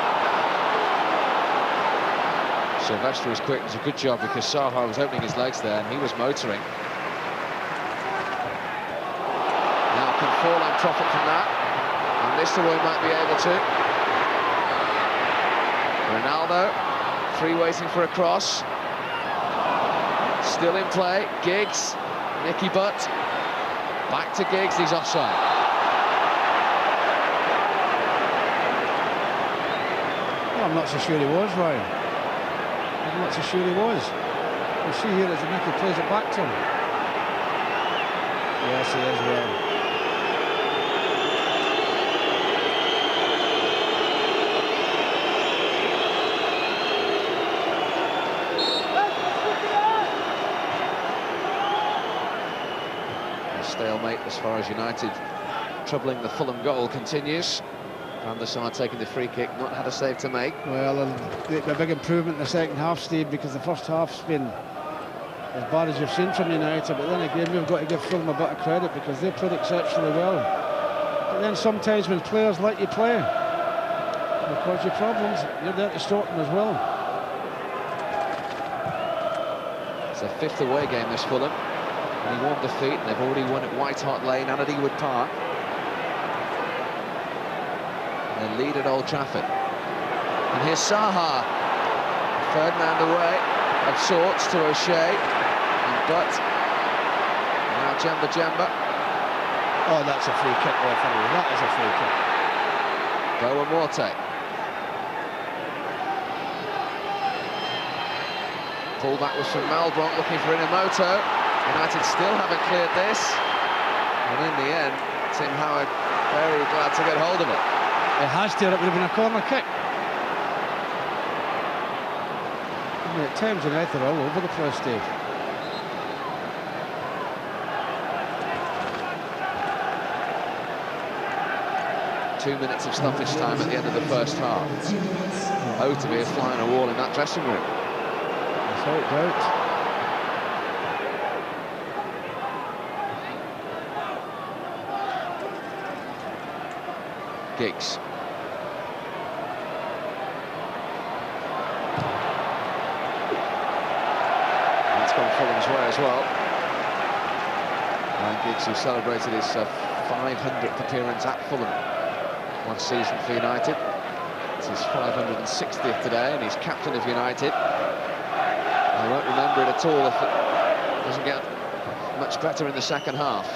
Silvestro is quick. It's a good job because Saha was opening his legs there and he was motoring. Can Fulham profit from that? And Nistelrooy might be able to. Ronaldo, free waiting for a cross. Still in play, Giggs, Nicky Butt. Back to Giggs, he's offside. Well, I'm not so sure he was, Ryan. I'm not so sure he was. You see here as Nicky plays it back to him. Yes, he is, well. stalemate as far as United troubling the Fulham goal continues. Van der Sar taking the free kick, not had a save to make. Well, a big improvement in the second half, Steve, because the first half's been as bad as you've seen from United. But then again, we've got to give Fulham a bit of credit because they played exceptionally well. But then sometimes when players let you play, they cause you problems. You're there to stop them as well. It's their 5th away game, this Fulham. Only 1 defeat, and they've already won at White Hart Lane and at Ewood Park. And they lead at Old Trafford. And here's Saha. Ferdinand away, of sorts, to O'Shea. And Butt. Now Jemba. Oh, that's a free kick, referee. That is a free kick. Boa Morte. Pullback was from Malbrandt, looking for Inamoto. United still haven't cleared this. And in the end, Tim Howard very glad to get hold of it. It has to, or it would have been a corner kick. I mean, at times United are all over the place, Dave. Two minutes of stoppage time at the end of the first half. Oh, to be a fly on a wall in that dressing room. Without doubt. Giggs. That's gone Fulham's way as well. And Giggs, who celebrated his 500th appearance at Fulham last season for United. It's his 560th today, and he's captain of United. I won't remember it at all if it doesn't get much better in the second half.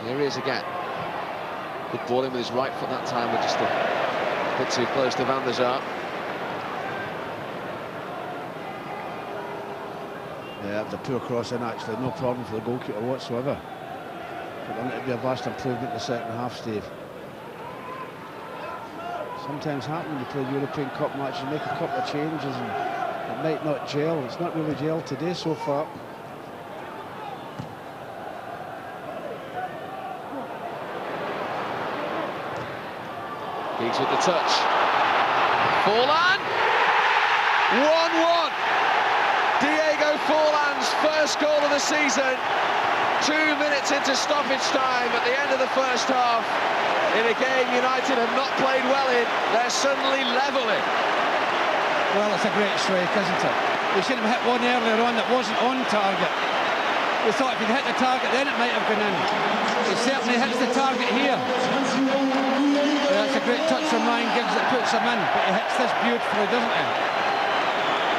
Here he is again. Good ball in with his right foot that time, but just a bit too close to Van der Sar. Yeah, the poor cross in, actually, no problem for the goalkeeper whatsoever. But it'll be a vast improvement in the second half, Steve. Sometimes happen when you play European Cup matches, you make a couple of changes and it might not gel. It's not really gelled today so far. Giggs with the touch. Forlan! 1-1. Diego Forlan's first goal of the season. 2 minutes into stoppage time at the end of the first half. In a game United have not played well in, they're suddenly levelling. Well, it's a great strike, isn't it? We should have hit one earlier on that wasn't on target. We thought if he'd hit the target, then it might have gone in. He certainly hits the target here. That's a great touch from Ryan Giggs that puts him in, but he hits this beautifully, doesn't he?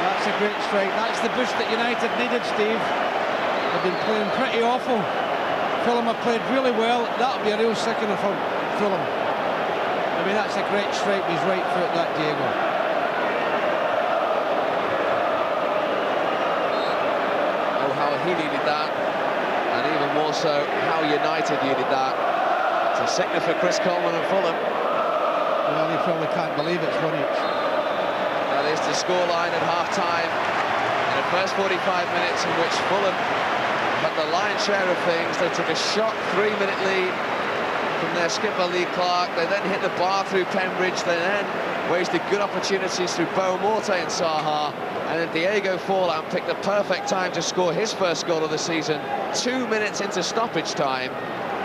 That's a great strike. That's the boost that United needed, Steve. They've been playing pretty awful. Fulham have played really well. That'll be a real sickener for Fulham. I mean, that's a great strike with his right foot, that Diego. Oh, how he needed that, and even more so, how United needed that. It's a sickener for Chris Coleman and Fulham. Well, he probably can't believe it's one each. That is the scoreline at half-time. In the first 45 minutes in which Fulham had the lion's share of things, they took a shock 3-minute lead from their skipper Lee Clark. They then hit the bar through Pembridge. They then wasted good opportunities through Boa Morte and Saha. And then Diego Forlan picked the perfect time to score his first goal of the season. 2 minutes into stoppage time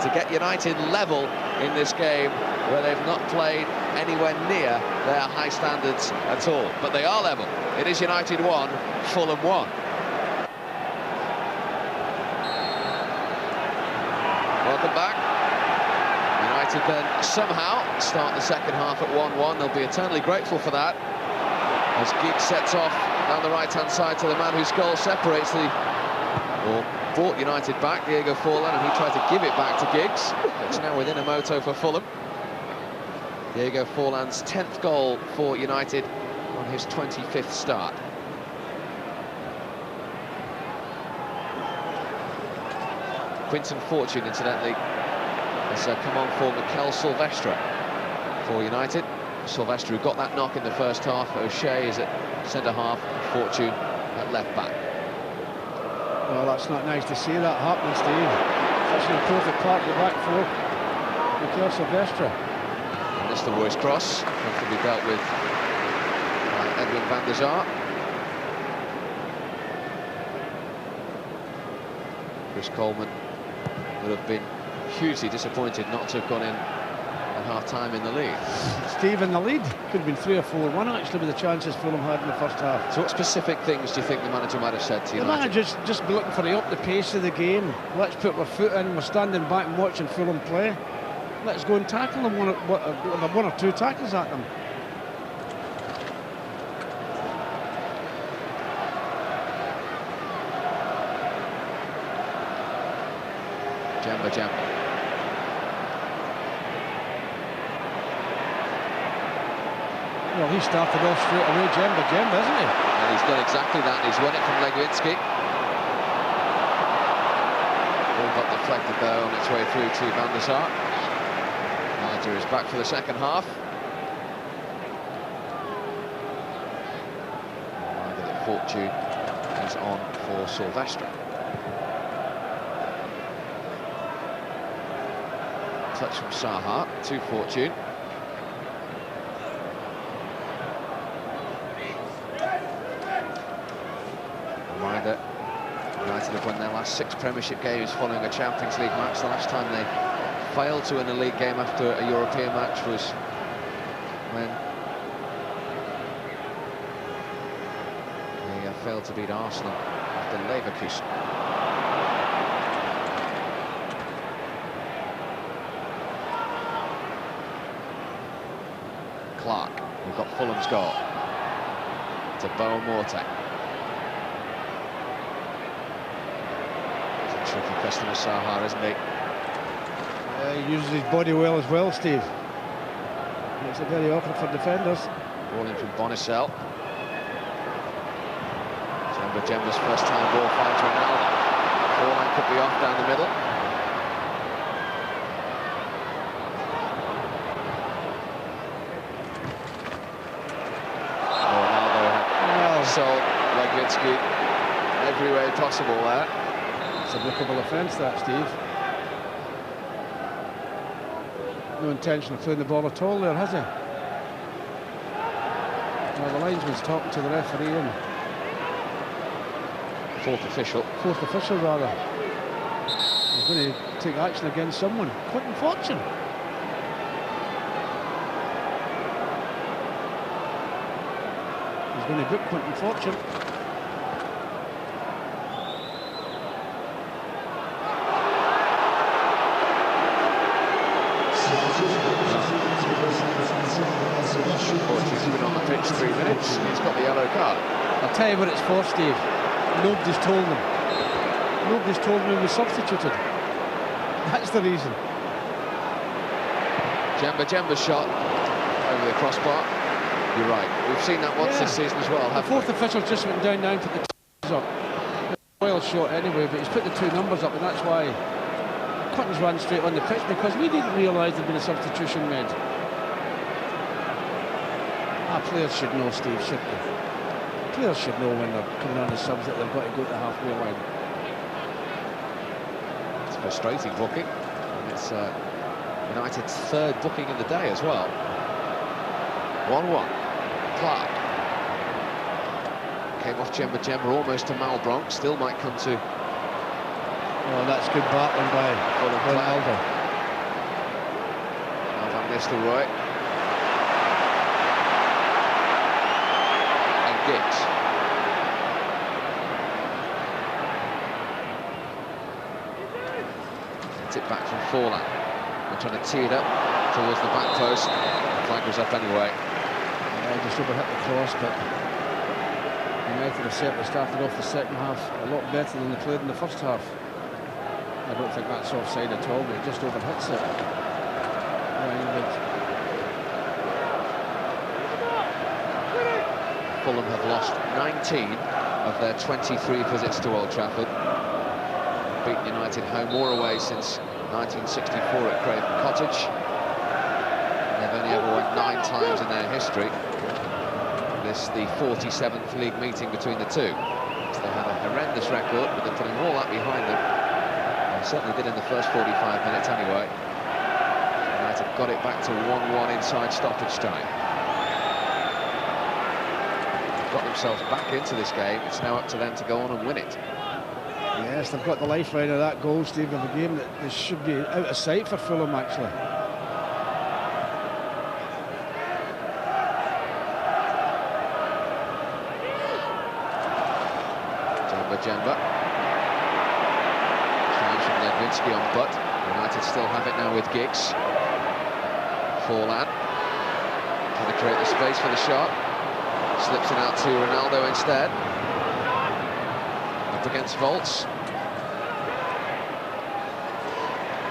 to get United level in this game, where they've not played anywhere near their high standards at all. But they are level. It is United 1, Fulham 1. Welcome back. United then somehow start the second half at 1-1. They'll be eternally grateful for that, as Giggs sets off down the right-hand side to the man whose goal separates the, or brought United back, Diego Forlan, and he tried to give it back to Giggs. It's now with Inamoto for Fulham. Diego Forlan's 10th goal for United on his 25th start. Quinton Fortune, incidentally, has come on for Mikel Silvestre for United. Silvestre, who got that knock in the first half. O'Shea is at centre-half, Fortune at left-back. Well, that's not nice to see that happening, Steve. That's an important part of the back four. Mikel Silvestre. And this the Royce cross, comfortably dealt with by Edwin van der Sar. Chris Coleman would have been hugely disappointed not to have gone in at half-time in the lead. Steve in the lead. Could have been 3 or 4-1 actually with the chances Fulham had in the first half. So what specific things do you think the manager might have said to you? The manager's just be looking for the up the pace of the game. Let's put our foot in. We're standing back and watching Fulham play. Let's go and tackle them, one or two tackles at them. Jemba. Well, he started off straight away, Jemba, isn't he? And he's done exactly that. He's won it from Legwinski. All got deflected there on its way through to Van der Sar. Manager is back for the second half. Either the fortune is on for Silvestre. Touch from Saha to Fortune. Reminder, United have won their last 6 Premiership games following a Champions League match. The last time they failed to win a league game after a European match was when they failed to beat Arsenal after Leverkusen. Clark, we've got Fulham's goal. To Boa Morte. He's a tricky customer, Saha, isn't he? He uses his body well as well, Steve. Makes it very awkward for defenders. Ball in from Bonicel. Jemba's first time ball finds Ronaldo. Forlan could be off down the middle. Sold Legwinski every way possible there. It's a bookable offence, that, Steve. No intention of throwing the ball at all there, has he? Well, the linesman's talking to the referee and... Fourth official, rather. He's going to take action against someone. Quentin Fortune. He's going to book Quentin Fortune. Fortune's been on the pitch 3 minutes. He's got the yellow card. I'll tell you what it's for, Steve. Nobody's told them. Nobody's told them he was substituted. That's the reason. Jemba's shot over the crossbar. You're right. We've seen that once this season as well. The fourth official just went down to put the numbers up. Well shot anyway, but he's put the 2 numbers up, and that's why Quentin's ran straight on the pitch, because we didn't realise there'd been a substitution made. Our players should know, Steve, shouldn't they? Players should know when they're coming on the subs that they've got to go to the halfway line. It's a frustrating booking, and it's United's 3rd booking of the day as well. 1-1. Clark came off Jemba almost to Malbronk, still might come to... Oh, that's good battling by Ronaldo. Now Van Nistelrooy. And Giggs. Gets it back from Forlan. They're trying to tee it up towards the back post. The flag was up anyway. Yeah, just overhit the cross, but United have certainly started off the second half a lot better than they played in the first half. I don't think that's offside at all, but it just overhits it. Fulham have lost 19 of their 23 visits to Old Trafford. Beaten United home or away since 1964 at Craven Cottage. They've only ever won 9 times in their history. This the 47th league meeting between the two. So they had a horrendous record, but they're putting all that behind them. They certainly did in the first 45 minutes anyway. United got it back to 1-1 inside stoppage time. Got themselves back into this game. It's now up to them to go on and win it. Yes, they've got the lifeline of that goal, Steve, of a game that they should be out of sight for Fulham, actually. Jemba. Challenge from Ledvinsky on Butt. United still have it now with Giggs. Forlan. Can they create the space for the shot? Slips it out to Ronaldo instead. Up against Volts.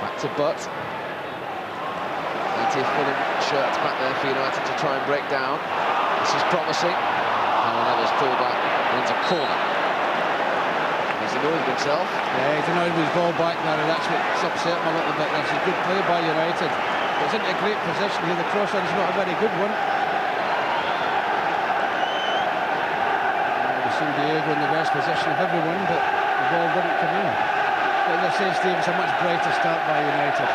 Back to Butt. Plenty of Fulham shirts back there for United to try and break down. This is promising. Howard Neville's pullback wins a corner. He's annoyed with himself. Yeah, he's annoyed with his ball back there, and that's what's upset him a little bit. That's a good play by United. It's into a great position here. The cross-on's not a very good one. We've seen Diego in the best position of everyone, but the ball didn't come in. But as I say, Steve, it's a much brighter start by United.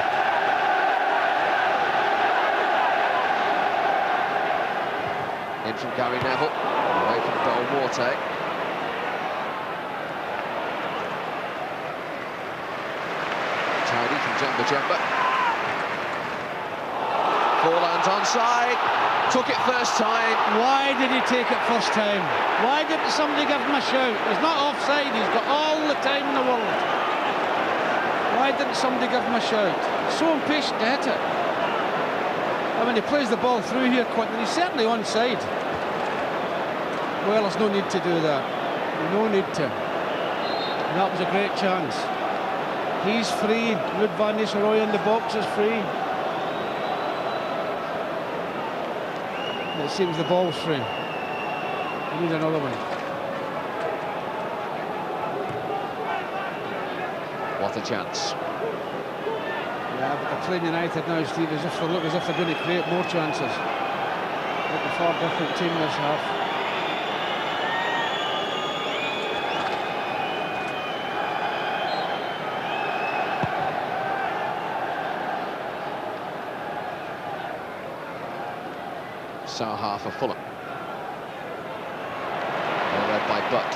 In from Gary Neville, away from Belmonte. Tidy from Jemba. Forlan's onside, took it first time. Why did he take it first time? Why didn't somebody give him a shout? He's not offside, he's got all the time in the world. Why didn't somebody give him a shout? So impatient to hit it. I mean, he plays the ball through here quick, and he's certainly onside. Well, there's no need to do that. No need to. And that was a great chance. He's free. Ruud van Nistelrooy in the box is free. It seems the ball's free. We need another one. What a chance. Yeah, but they're playing United now, Steve, as if they look as if they're going to create more chances. Like a far different team this half. Saha for Fulham. Well read by Butt.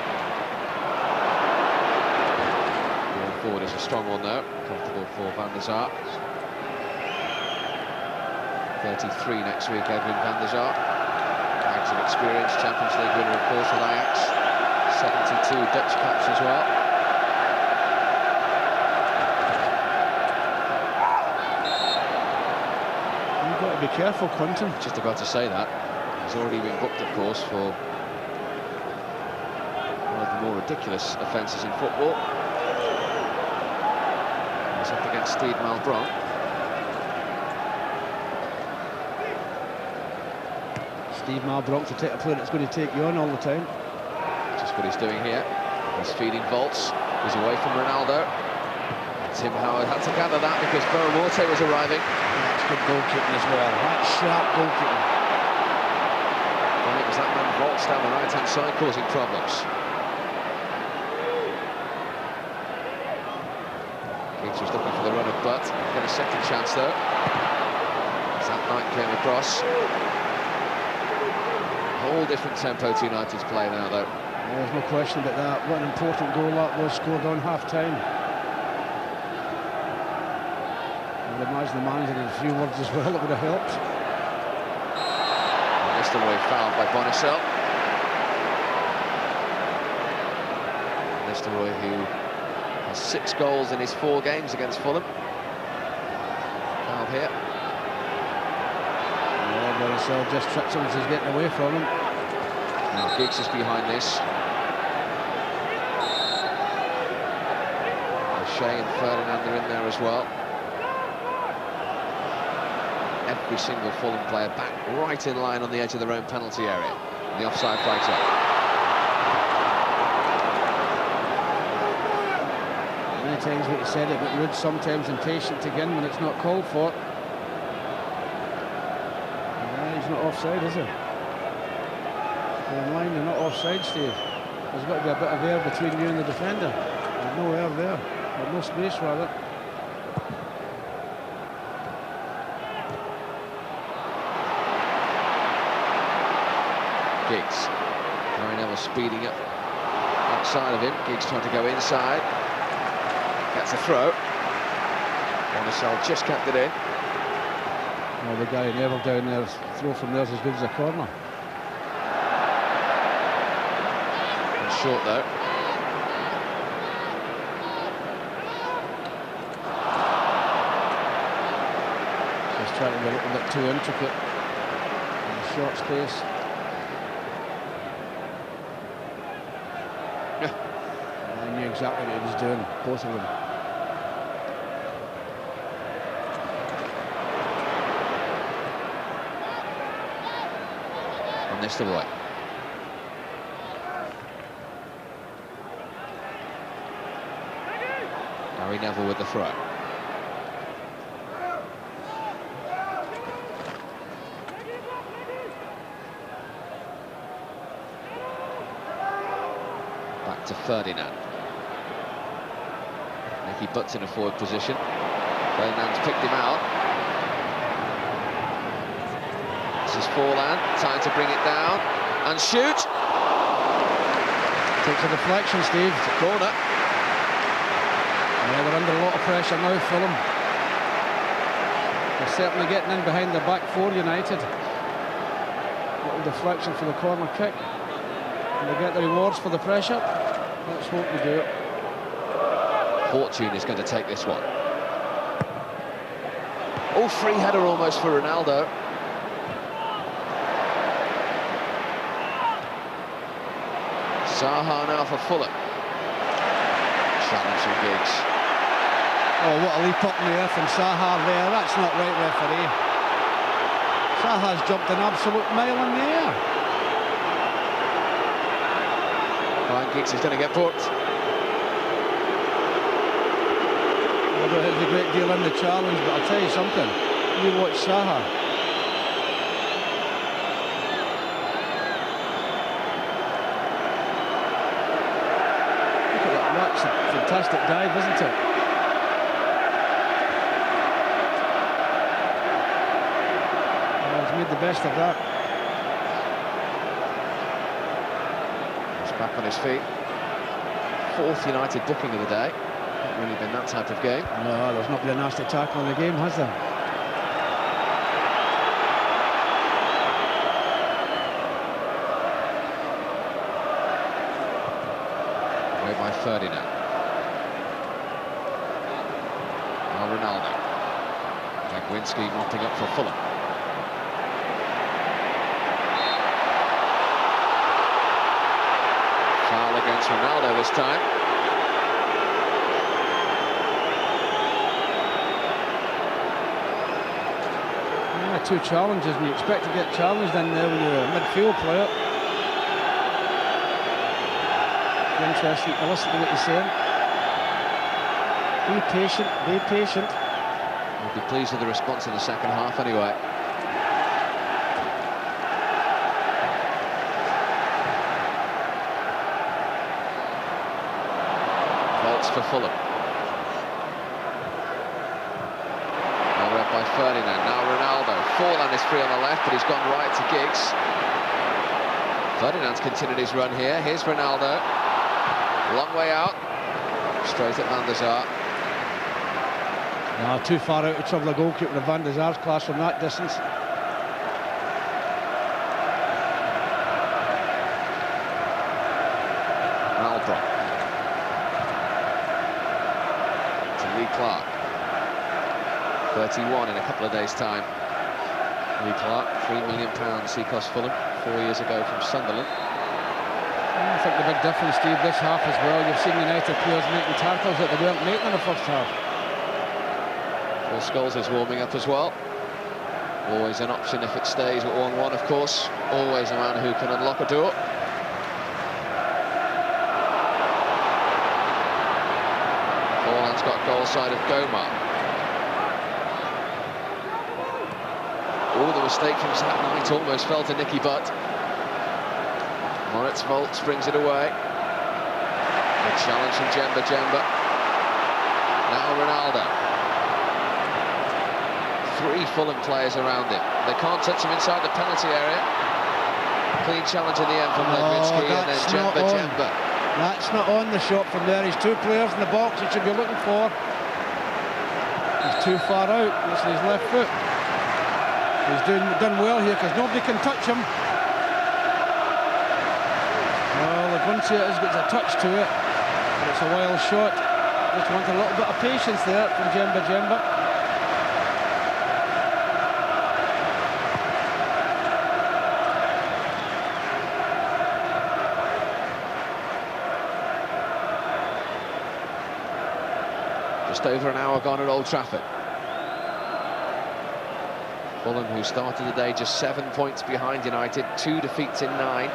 Ball forward is a strong one though. Comfortable for Van der Sar. 33 next week, Edwin van der Sar. Bags of experience, Champions League winner of course with Ajax. 72 Dutch caps as well. Got to be careful, Quinton. Just about to say that. He's already been booked, of course, for one of the more ridiculous offences in football. He's up against Steve Malbranc. Steve Malbranc to take a player that's going to take you on all the time. Just what he's doing here. He's feeding Volts. He's away from Ronaldo. Tim Howard had to gather that because Belmonte was arriving. That's good goalkeeping as well. That's sharp goalkeeping. And it was that man Volts down the right-hand side causing problems. Giggs was looking for the run of Butt. Get a second chance though. As that night came across. Whole different tempo to United's play now though. There's no question about that. What an important goal that was, scored on half-time. I would imagine the manager had a few words as well that would have helped. Nistelrooy fouled by Bonicel. Nistelrooy, who has 6 goals in his 4 games against Fulham. Foul here. Yeah, Bonicel just tripped him as he's getting away from him. Now Giggs is behind this. Shea and Ferdinand are in there as well. Every single Fulham player back right in line on the edge of their own penalty area. And the offside flag's up. Many times what you said it, but Ruud sometimes impatient again when it's not called for. Yeah, he's not offside, is he? They're in line, they're not offside, Steve. There's got to be a bit of air between you and the defender. There's no air there. There's no space, rather. Giggs. Gary Neville speeding up outside of him. Giggs trying to go inside. Gets a throw. Bonasel just kept it in. Well, the Gary Neville down there, throw from there is as good as a corner. And short though. Just trying to be a little bit too intricate in the short space. I knew exactly what he was doing, both of them. And this away. Gary Neville with the throw. Back to Ferdinand. Nicky Butt's in a forward position. Ferdinand's picked him out. This is Forlan, time to bring it down and shoot. Takes a deflection, Steve. It's a corner. Yeah, they're under a lot of pressure now, Fulham. They're certainly getting in behind the back four, United. Little deflection for the corner kick. And they get the rewards for the pressure. Let's hope they do it. Fortune is going to take this one. Oh, free header almost for Ronaldo. Zaha now for Fulham. Challenge from Giggs. Oh, what a leap up in the air from Zaha there. That's not right, referee. Zaha's jumped an absolute mile in the air. Ryan Giggs is going to get booked. Although there's a great deal in the challenge, but I'll tell you something. You watch Zaha. Look at that. That's a fantastic dive, isn't it? Well, he's made the best of that. He's back on his feet. Fourth United booking of the day. Not really been that type of game. No, there's not been a nasty tackle in the game, has there? Away by Ferdinand. Now Ronaldo. Jagwinski mopping up for Fulham. Foul against Ronaldo this time. Two challenges, and you expect to get challenged in there when you're a midfield player. Interesting to listen to what you're saying. Be patient, be patient. We'll be pleased with the response in the second half anyway. Volts for Fulham. By Ferdinand, now Ronaldo. Forlan is free on the left, but he's gone right to Giggs. Ferdinand's continued his run here. Here's Ronaldo. Long way out. Straight at Van der Sar. No, too far out to trouble the goalkeeper of Van der Sar's class from that distance. Albron. To Lee Clark. 31 in a couple of days' time. Lee Clark, £3 million he cost Fulham 4 years ago from Sunderland. I think the big difference, Steve, this half as well, you've seen United players making tackles that they weren't making in the first half. Paul Scholes is warming up as well. Always an option if it stays at 1-1, of course. Always a man who can unlock a door. Forlan's got goal side of Gomar. Oh, the mistake from Zach Knight almost fell to Nicky Butt. Moritz Volts brings it away. Good challenge from Jemba. Now Ronaldo. 3 Fulham players around him. They can't touch him inside the penalty area. Clean challenge in the end from Legwinski, and then Jemba. That's not on the shot from there. He's 2 players in the box he should be looking for. He's too far out. That's his left foot. He's done well here because nobody can touch him. Well, Legwinski has got a touch to it, but it's a wild shot. Just want a little bit of patience there from Jemba. Just over an hour gone at Old Trafford. Fulham, who started the day just 7 points behind United, 2 defeats in 9,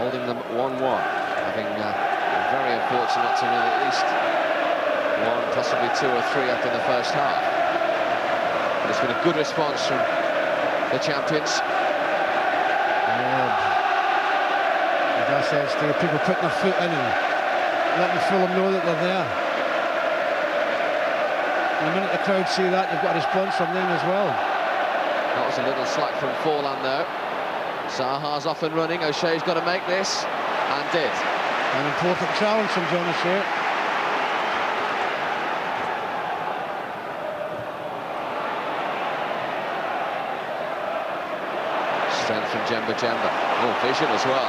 holding them 1-1, having very unfortunate to win at least 1, possibly 2 or 3 up in the first half. But it's been a good response from the champions. As I said, Steve, people putting their foot in and letting Fulham know that they're there. And the minute the crowd see that, they've got a response from them as well. That was a little slack from Fulham though. Zaha's off and running. O'Shea's got to make this, and did. An important challenge from John O'Shea. Strength from Jemba. Oh, vision as well.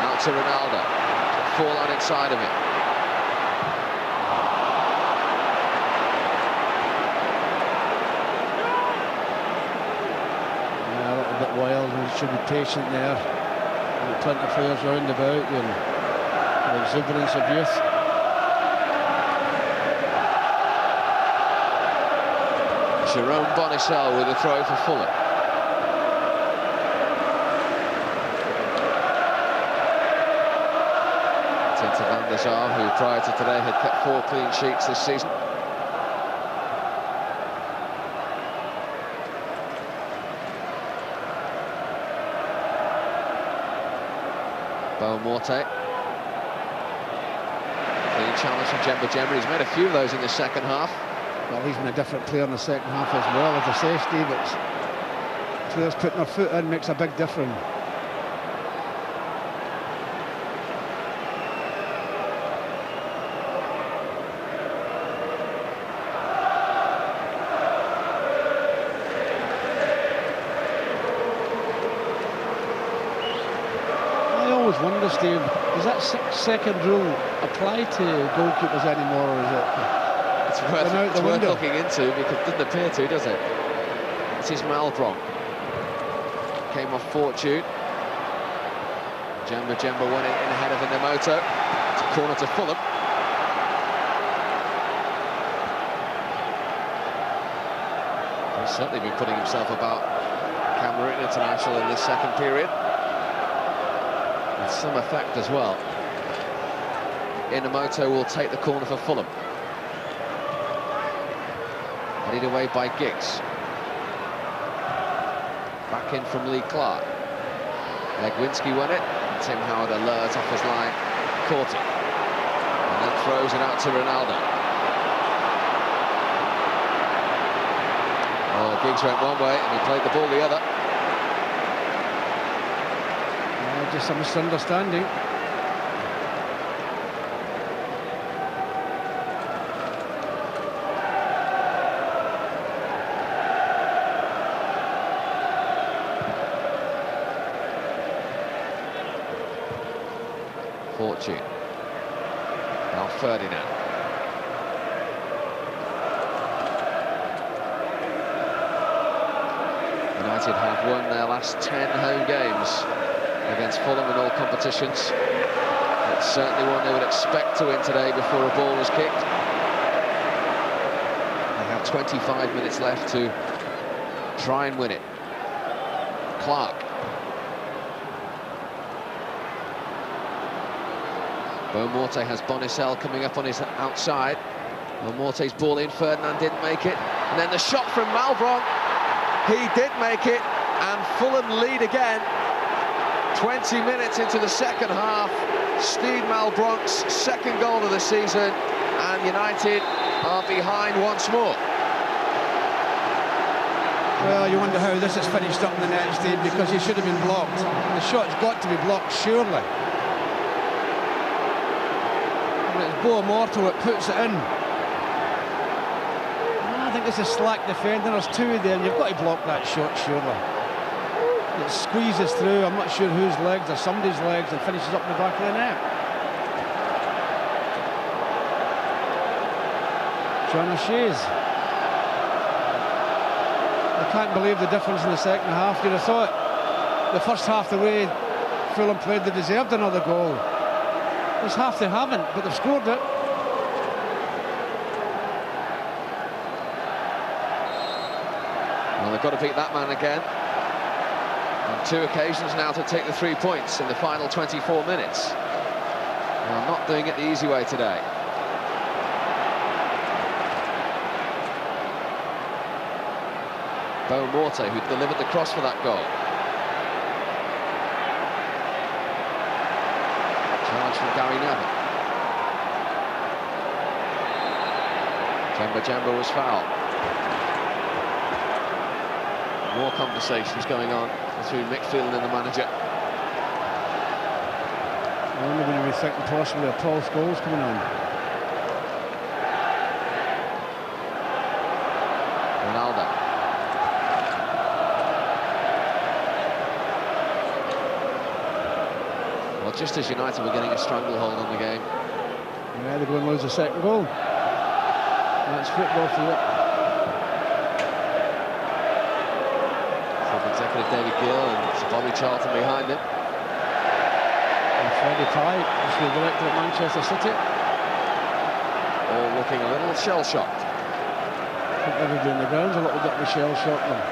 Out to Ronaldo. Fulham inside of it. Wild, and should be patient there. And plenty of players round about and the exuberance of youth. Jerome Bonicel with a throw for Fulham. Tinta van der Sar, who prior to today had kept 4 clean sheets this season. Morte. Clean challenge from Jemba. He's made a few of those in the second half. Well, he's been a different player in the second half as well. As I say, Steve, it's players putting their foot in makes a big difference. Wonder, Steve, does that second rule apply to goalkeepers anymore, or is it? It's worth looking into, because it doesn't appear to, does it? This is Malbron. Came off Fortune. Jemba won it in ahead of Inamoto. It's a corner to Fulham. He's certainly been putting himself about Cameroon international in this second period. Some effect as well. Inamoto will take the corner for Fulham. Headed away by Giggs. Back in from Lee Clark. Legwinski won it. Tim Howard alert off his line. Caught it. And then throws it out to Ronaldo. Oh, Giggs went one way and he played the ball the other. Just a misunderstanding. Fortune. Now Ferdinand. United have won their last 10 home games against Fulham in all competitions. It's certainly one they would expect to win today before a ball was kicked. They have 25 minutes left to try and win it. Clark. Morte has Bonicel coming up on his outside. Morte's ball in, Ferdinand didn't make it. And then the shot from Malbron. He did make it, and Fulham lead again. 20 minutes into the second half, Steve Malbronk's second goal of the season, and United are behind once more. Well, you wonder how this is finished up in the net, Steve, because he should have been blocked. The shot's got to be blocked, surely. And it's Bo Morto that puts it in. I think it's a slack defender. There's two there, and you've got to block that shot, surely. It squeezes through, I'm not sure whose legs or somebody's legs, and finishes up in the back of the net. John O'Shea's. I can't believe the difference in the second half. You'd have thought the first half, the way Fulham played, they deserved another goal. This half they haven't, but they've scored it. Well, they've got to beat that man again. On 2 occasions now to take the 3 points in the final 24 minutes. Well, I'm not doing it the easy way today. Bo Morte, who delivered the cross for that goal. Challenge from Gary Neville. Jemba was fouled. More conversations going on between Mick Phelan and the manager. I wonder when we think possibly a Paul Scholes coming on. Ronaldo. Well, just as United were getting a stranglehold on the game. Yeah, they're going to lose the second goal. That's football for you. Executive David Gill and Bobby Charlton behind him. And Freddie Pye, who's the director at Manchester City. All looking a little shell-shocked. I think everybody in the ground's a little bit of a shell-shocked then.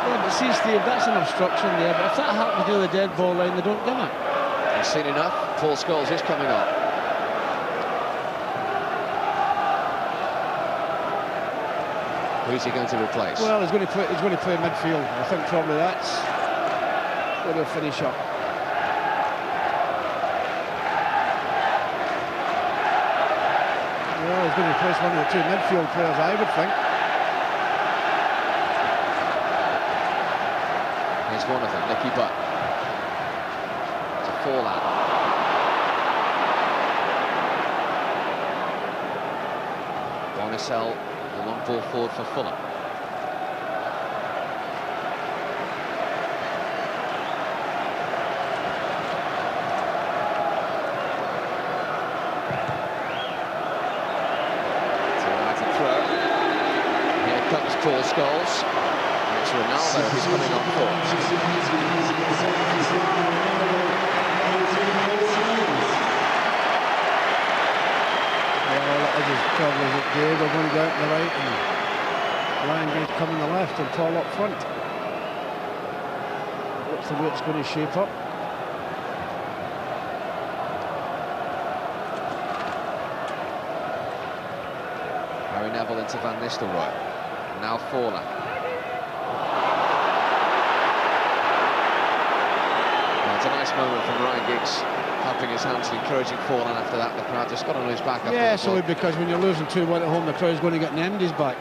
Yeah, but see, Steve, that's an obstruction there, but if that happens to the dead ball line, they don't give it. He's seen enough. Paul Scholes is coming on. Who's he going to replace? Well, he's going to play midfield. I think probably that's where they'll finish up. Well, he's going to replace one of the two midfield players, I would think. Here's one of them, Nicky Butt. It's a Fulham. Bonicel. The long ball forward for Fulham. It's a United throw. Here comes Paul Scholes. It's Ronaldo who's coming on for. Probably that Diego going to go out on the right and Ryan Giggs coming on the left and Paul up front. Looks the way it's going to shape up. Gary Neville into Van Nistelrooy. Now Fulham. Well, it's a nice moment from Ryan Giggs, clapping his hands and encouraging Fulham after that. The crowd just got on his back after yeah, the ball. so because when you're losing 2-1 at home, the crowd's going to get Nemdi's back.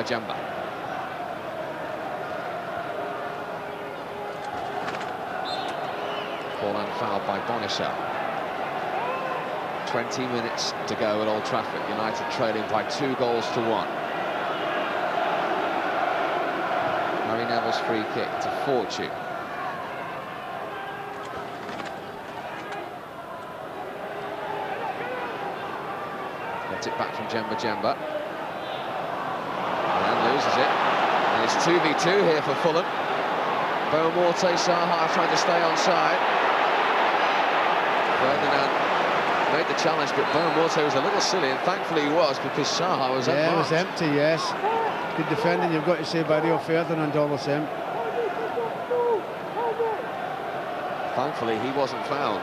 Jemba. Fulham fouled by Bonicel. 20 minutes to go at Old Trafford. United trailing by 2-1. Gary Neville's free kick to Fortune. Gets it back from Jemba. And loses it. And it's 2v2 here for Fulham. Bo Morte, Saha trying to stay onside. Ferdinand made the challenge, but Bo Morte was a little silly, and thankfully he was, because Saha was unmarked. Yeah, it was empty, yes. Good defending, you've got to say, by Rio Ferdinand all the same. Thankfully he wasn't fouled.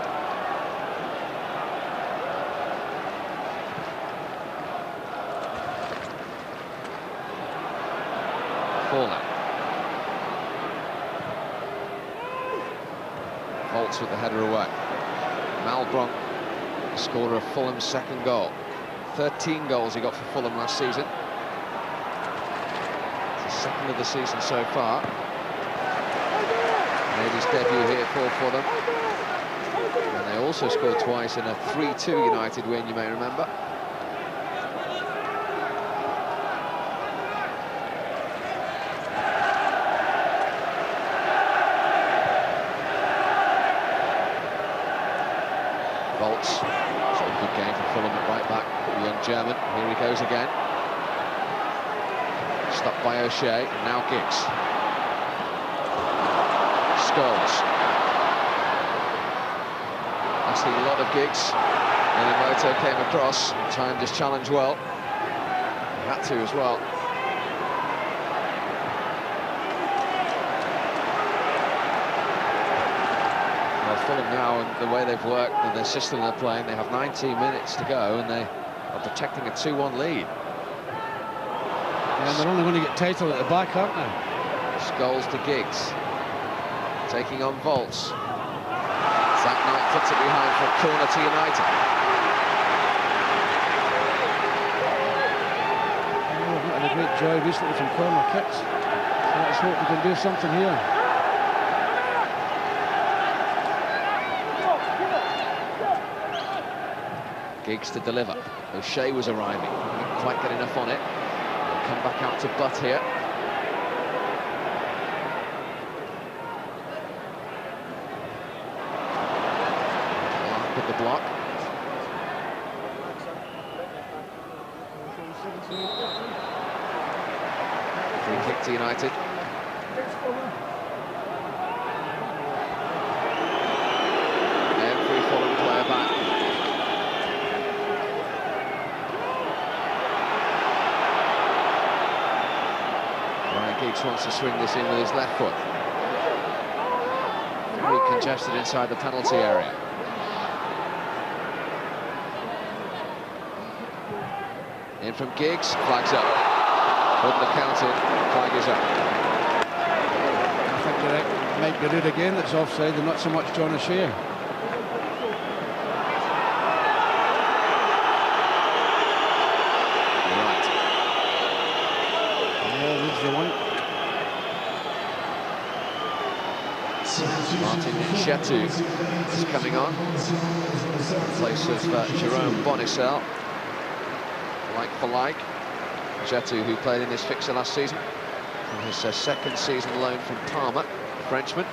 Volts with the header away. Malbron, the scorer of Fulham's second goal. 13 goals he got for Fulham last season. It's the second of the season so far. Made his debut here for Fulham. And they also scored twice in a 3-2 United win, you may remember. Volts, so a good game for Fulham at right back, the young German. Here he goes again. Stopped by O'Shea, and now Giggs. Scholes. That's a lot of Giggs. Minamoto came across, timed his challenge well. He had to as well. Fulham now, and the way they've worked and the system they're playing, they have 19 minutes to go and they are protecting a 2-1 lead. Yeah, they're only going to get tighter at the back, aren't they? Scholes to Giggs, taking on Volts. Zach Knight puts it behind for a corner to United. Oh, we've had a great joy recently from corner kicks. Let's hope we can do something here. Giggs to deliver. O'Shea was arriving. Didn't quite get enough on it. They'll come back out to Butt here. Clark with the block. Free kick to United. Every Fulham player back. Giggs wants to swing this in with his left foot. Very congested inside the penalty area. In from Giggs, flags up. Put the count in, flag is up. I think it might be Rude again that's offside and not so much John O'Shea. Right. Yeah, Rude's the one. Martin Chetu is coming on in place of Jerome Bonicel, like for like. Chetu, who played in this fixture last season, from his second season loan from Parma, the Frenchman.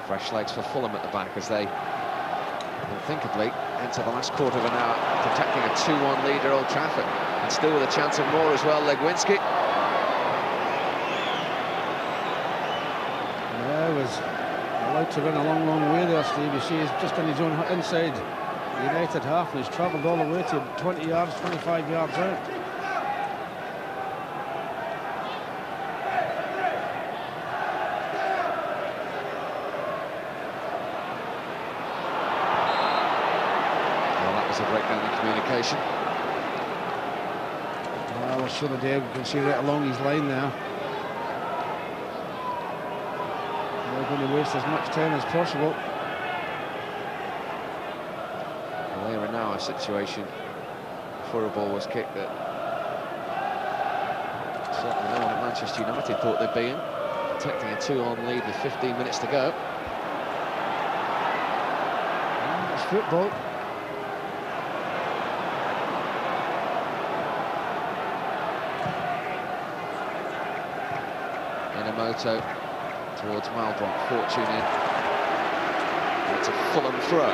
Fresh legs for Fulham at the back as they unthinkably enter the last quarter of an hour, protecting a 2-1 lead at Old Trafford, and still with a chance of more as well. Legwinski. Yeah, he was allowed to run a long, long way there, Steve. You see, he's just in his own inside the United half, and he's travelled all the way to 20 yards, 25 yards out. A breakdown in communication. Well, we'll show the day. We can see right along his line there. We're going to waste as much time as possible. Well, they are now a situation before a ball was kicked that certainly no one at Manchester United thought they'd be in, protecting a 2-1 lead with 15 minutes to go. It's football. Minamoto towards Malbron, Fortune in. It's a Fulham throw.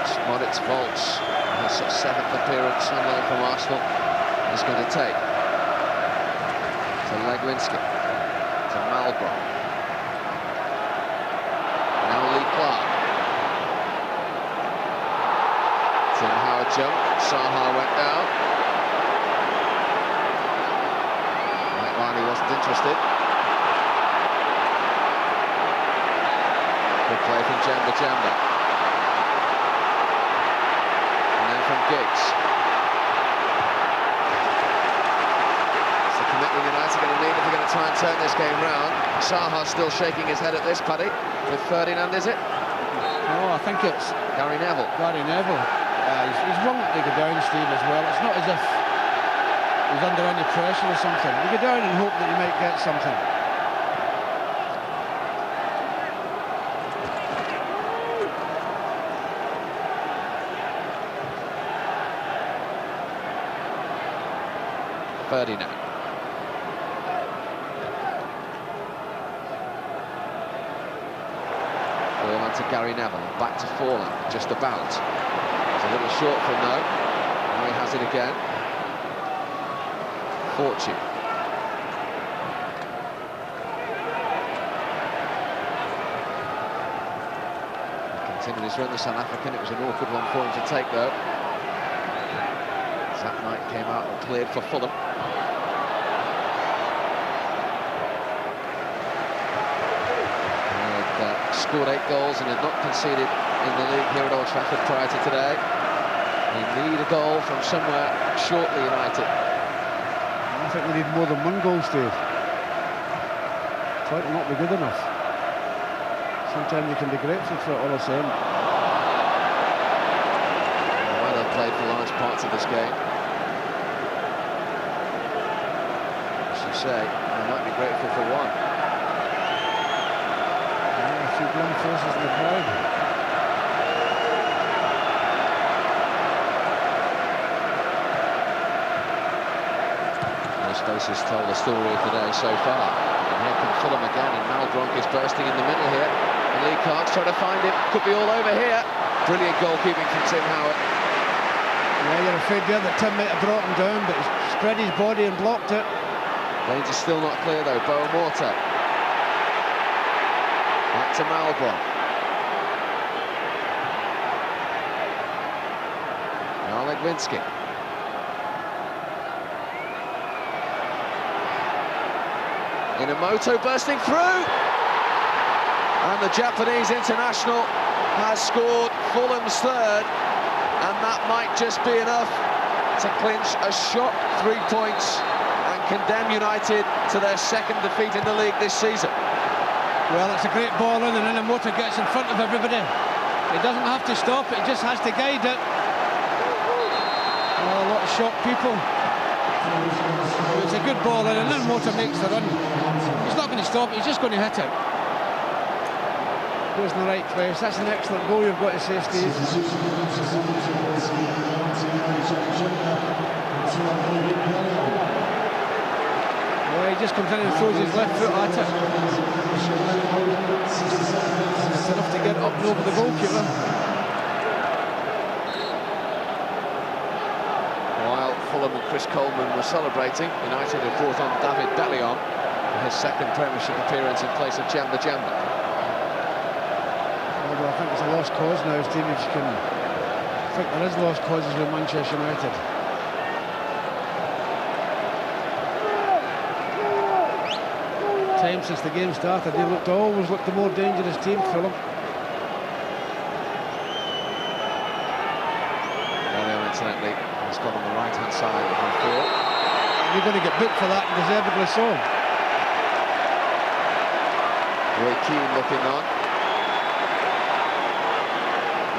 It's Moritz Volts, his 7th appearance on loan from Arsenal, is going to take. To Legwinski, to Malbron. Now Lee Clark. Tim Howard jumped, Saha went down. Mike Varney wasn't interested. Good play from Jamba. And then from Giggs. It's the commitment United are going to need if they're going to try and turn this game round. Saha still shaking his head at this, Paddy. With Ferdinand, is it? Oh, I think it's Gary Neville. He's wrong to go down, Steve, as well. It's not as if he's under any pressure or something. You go down and hope that you might get something. Ferdinand. Forlan to Gary Neville, back to Forlan, just about. It's a little short from though. Now he has it again. Fortune. He continued his run, the South African. It was an awkward one for him to take though. That Knight came out and cleared for Fulham. Scored 8 goals and had not conceded in the league here at Old Trafford prior to today. They need a goal from somewhere shortly, United. I think we need more than 1 goal, Steve. Try to not be good enough. Sometimes you can be grateful for it all the same. Well, they've played for large parts of this game. As you say, they might be grateful for one. Few glum faces in the crowd. Those faces tell the story of the day so far. And here comes Fulham again, and Maldronk is bursting in the middle here. And Lee Clark's trying to find him. Could be all over here. Brilliant goalkeeping from Tim Howard. Yeah, you're afraid there that Tim might have brought him down, but he's spread his body and blocked it. Range is still not clear though. Boa Morta. Back to Maldron. Legwinski. Inamoto bursting through. And the Japanese international has scored Fulham's third. And that might just be enough to clinch a shock 3 points and condemn United to their second defeat in the league this season. Well, it's a great ball in, and Inamoto gets in front of everybody. He doesn't have to stop it, he just has to guide it. Oh, a lot of shocked people. It's a good ball in, and Inamoto makes the run. He's not going to stop it, he's just going to hit it. Goes in the right place. That's an excellent goal, you've got to say, Steve. Well, he just comes in and throws his left foot at it. It's enough to get up and over the goalkeeper. While Fulham and Chris Coleman were celebrating, United have brought on David Bellion for his second Premiership appearance in place of Jamba. Well, I think it's a lost cause now, Steve, if you can... I think there is lost causes with Manchester United. Time since the game started, they always looked the more dangerous team, Fulham. Bellion, incidentally, has got on the right-hand side of the field. You're going to get booked for that, and deservedly so. Roy Keane looking on.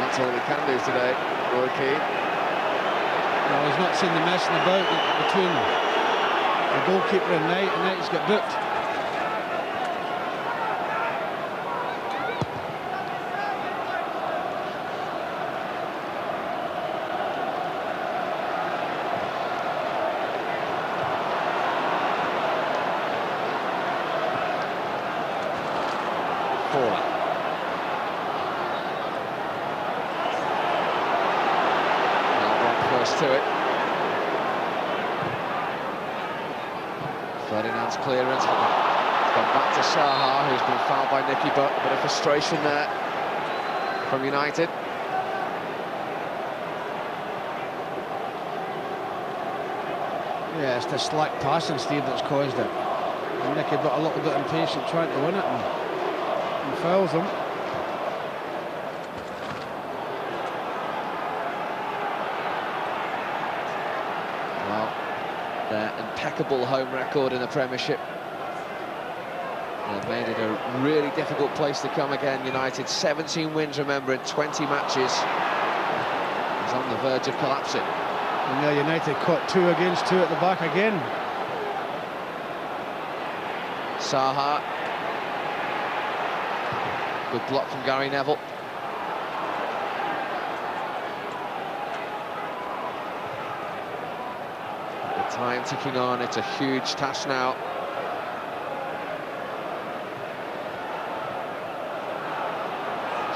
That's all he can do today, Roy Keane. No, he's not seen the messing about between the goalkeeper and Knight he's got booked. To it. Ferdinand's clearance. It's gone back to Saha, who's been fouled by Nicky Butt. A bit of frustration there from United. Yeah, it's the slack passing, Steve, that's caused it. And Nicky Butt a little bit impatient trying to win it and fouls him. their impeccable home record in the Premiership. They've made it a really difficult place to come again. United, 17 wins, remember, in 20 matches. He's on the verge of collapsing. And yeah, United caught 2 against 2 at the back again. Saha. Good block from Gary Neville. The time ticking on, it's a huge task now.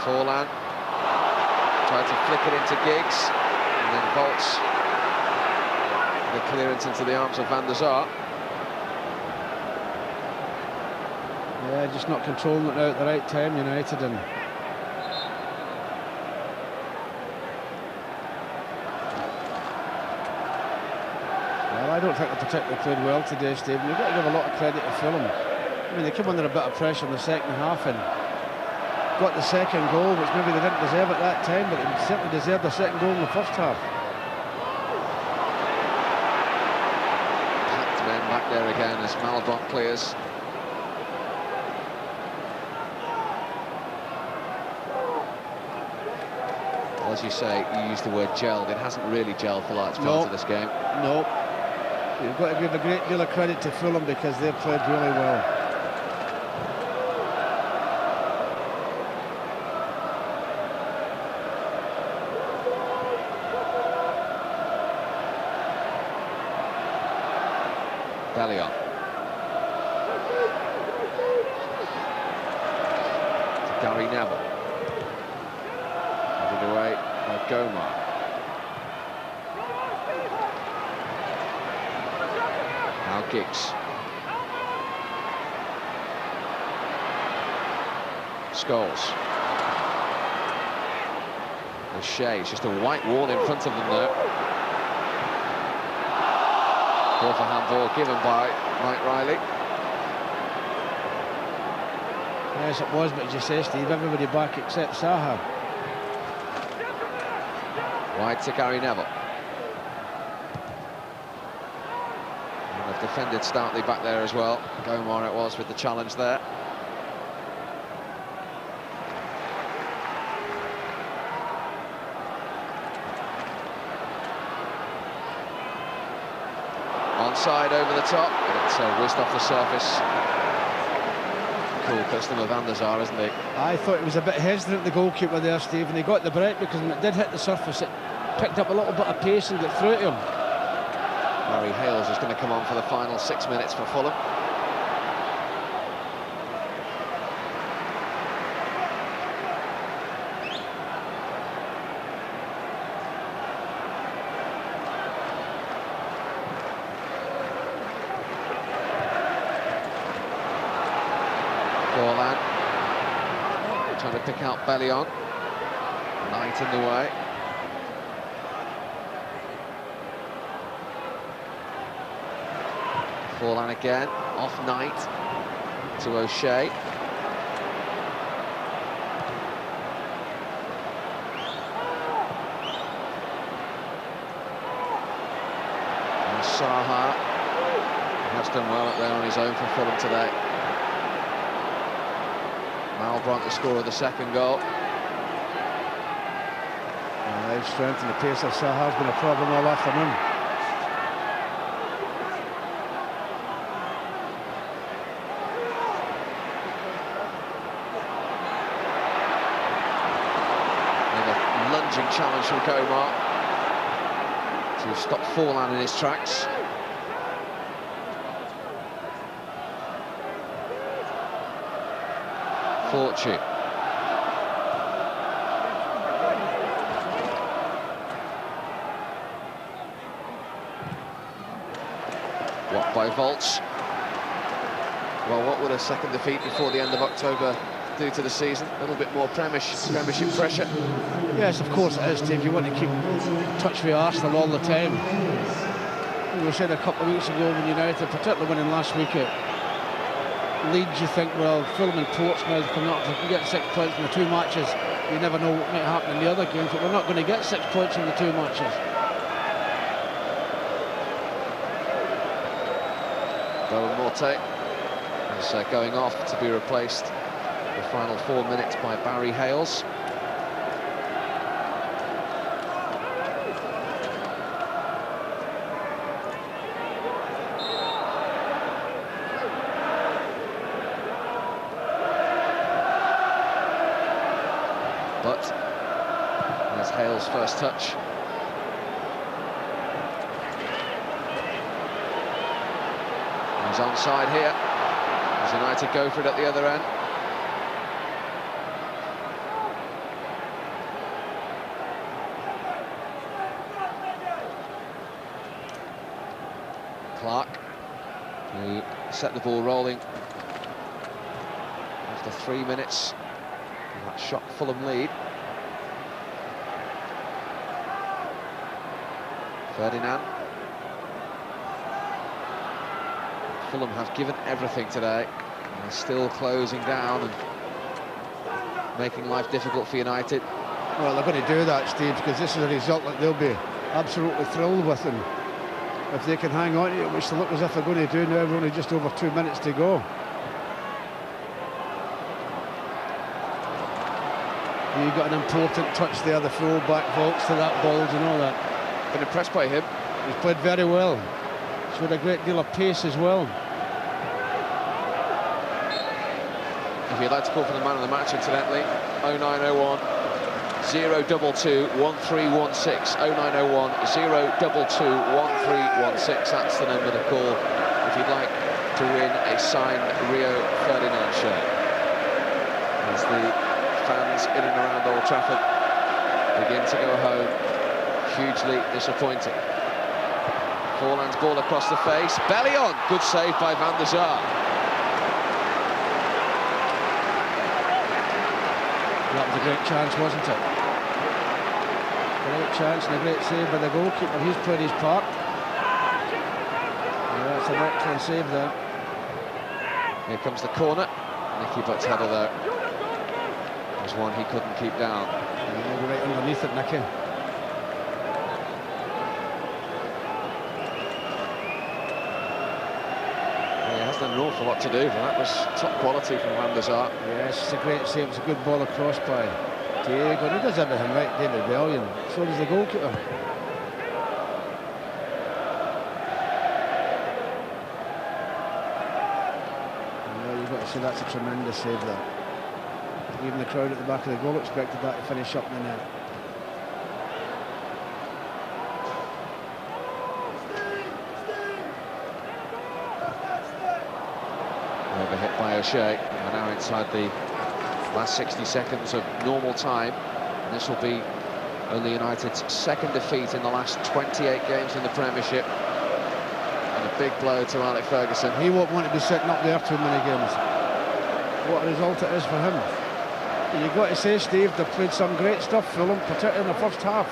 Forlan tried to flick it into Giggs, and then Volts the clearance into the arms of Van der Sar. Yeah, just not controlling it now at the right time, United. And well, I don't think they particularly played well today, Stephen. You've got to give a lot of credit to Fulham. I mean, they came under a bit of pressure in the second half and got the second goal, which maybe they didn't deserve at that time, but they certainly deserved the second goal in the first half. Packed men back there again as Malbrandt clears. Well, as you say, you used the word gelled. It hasn't really gelled for large parts of this game. No. You've got to give a great deal of credit to Fulham because they've played really well. Bellion. To Gary Neville. Headed away by Gomar. Now Giggs. Scholes. O'Shea, it's just a white wall in front of them there. Ball for handball given by Mike Riley. Yes, it was, but as you say, Steve, everybody back except Saha. Wide to Gary Neville. And they've defended stoutly back there as well. Gomar it was with the challenge there. Onside over the top, but it's whizzed off the surface. Cool customer Van der Sar, isn't he? I thought he was a bit hesitant, the goalkeeper there, Steve, and he got the break because when it did hit the surface, it picked up a little bit of pace and got through to him. Harry Hales is going to come on for the final 6 minutes for Fulham. Forlan trying to pick out Bellion. Knight in the way. Forlan again, off Knight to O'Shea. And Saha has done well up there on his own for Fulham today. Malbrandt, the scorer of the second goal. They've strengthened the pace of Saha, has been a problem all afternoon. Lunging challenge from Gomar to stop Forlan in his tracks. Fortune. What by Volts? Well, what would a second defeat before the end of October do to the season? A little bit more Premiership pressure. Yes, of course it is, Steve. You want to keep in touch with Arsenal all the time. We said a couple of weeks ago when United, particularly winning last week at Leeds, you think, well, Fulham and Portsmouth can get 6 points from the 2 matches. You never know what might happen in the other games, but we're not going to get 6 points from the 2 matches. Duarte is going off to be replaced the final 4 minutes by Barry Hales. But there's Hales' first touch. He's onside here, as United go for it at the other end. Clark, who set the ball rolling after 3 minutes of that shock Fulham lead. Ferdinand. Fulham have given everything today, and they're still closing down and making life difficult for United. Well, they're going to do that, Steve, because this is a result that they'll be absolutely thrilled with, and if they can hang on to it, which they look as if they're going to do now, we're only just over 2 minutes to go. You got an important touch there, the full-back vaults to that ball, you know that. Been impressed by him. He's played very well. Showed a great deal of pace as well. If you'd like to call for the man of the match, incidentally, 0901 022 1316. 0901 022 1316. That's the number to call if you'd like to win a signed Rio Ferdinand shirt. As the fans in and around Old Trafford begin to go home hugely disappointed. Forlan's ball across the face, belly on, good save by Van der Sar. That was a great chance, wasn't it? Great chance and a great save by the goalkeeper. He's played his part. Yeah, that's an excellent save there. Here comes the corner. Nicky Butt's header though was one he couldn't keep down. Yeah, right underneath it, Nicky. An awful lot to do, but that was top quality from Van der Sar. Yes, it's a great save. It's a good ball across by Diego. He does everything right, David Bellion. So does the goalkeeper. Well, you've got to say that's a tremendous save there. Even the crowd at the back of the goal expected that to finish up in the net. Hit by O'Shea. We're now inside the last 60 seconds of normal time, and this will be only United's second defeat in the last 28 games in the Premiership, and a big blow to Alec Ferguson. He won't want to be sitting up there too many games. What a result it is for him. You've got to say, Steve, they've played some great stuff, Fulham, particularly in the first half.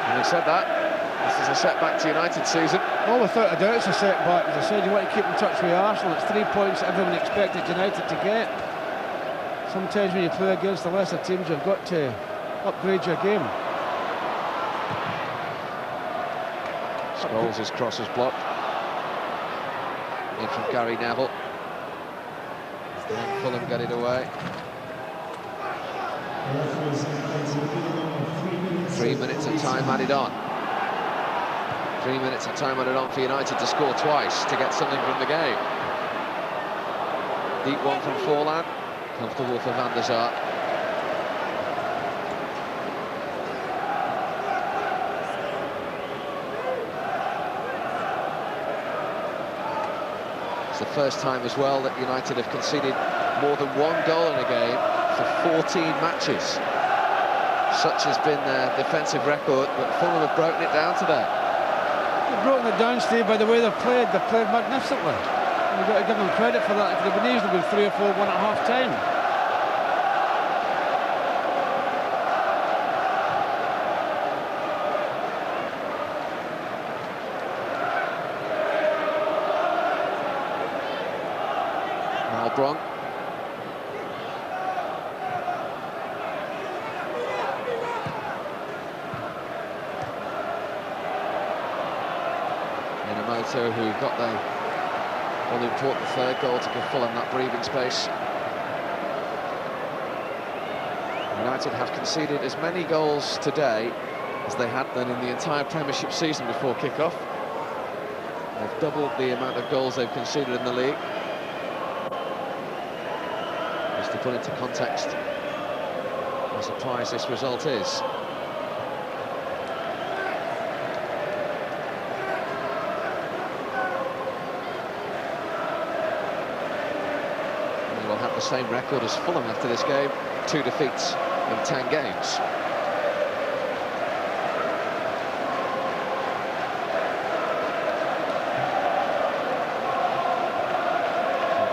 Having said that, this is a setback to United season. Oh, without a doubt it's a setback. As I said, you want to keep in touch with Arsenal. It's 3 points that everyone expected United to get. Sometimes when you play against the lesser teams, you've got to upgrade your game. Scholes' cross is blocked. In from Gary Neville. And Fulham get it away. 3 minutes of time added on. 3 minutes of time added on for United to score twice to get something from the game. Deep one from Forlan. Comfortable for Van der Sar. It's the first time as well that United have conceded more than one goal in a game for 14 matches. Such has been their defensive record, but Fulham have broken it down today. They've broken it down, Steve, by the way they've played. They've played magnificently. And you've got to give them credit for that. If they'd been easily been 3 or 4-1 at half-time. Malbron. Neto, who got the all-important third goal to give Fulham that breathing space. United have conceded as many goals today as they had done in the entire Premiership season before kick-off. They've doubled the amount of goals they've conceded in the league. Just to put into context how surprised this result is. They will have the same record as Fulham after this game, 2 defeats in 10 games.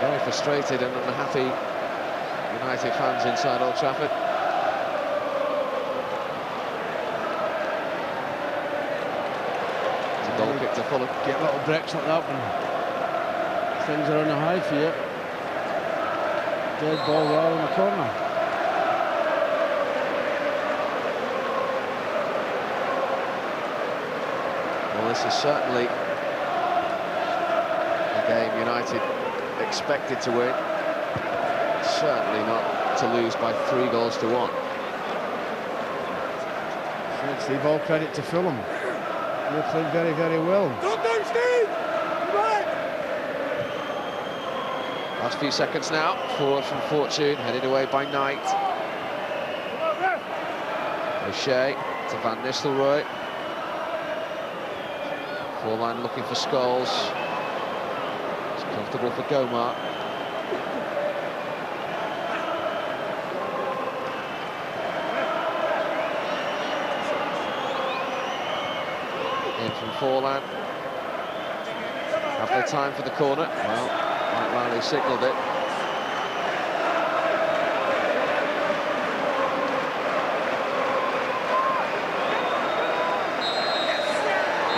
Very frustrated and unhappy United fans inside Old Trafford. It's a goal kick to Fulham. Get little breaks like that when things are on the high for you. Dead ball well in the corner. Well, this is certainly a game United expected to win. Certainly not to lose by 3 goals to 1. Let's leave all credit to Fulham. They played very, very well. Last few seconds now. Forward from Fortune, headed away by Knight. O'Shea to Van Nistelrooy. Four-line looking for Scholes. It's comfortable for Gomar. In from Forlan. Have they time for the corner? Well, Mike Riley signalled it.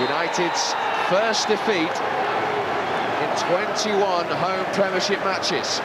United's first defeat in 21 home Premiership matches.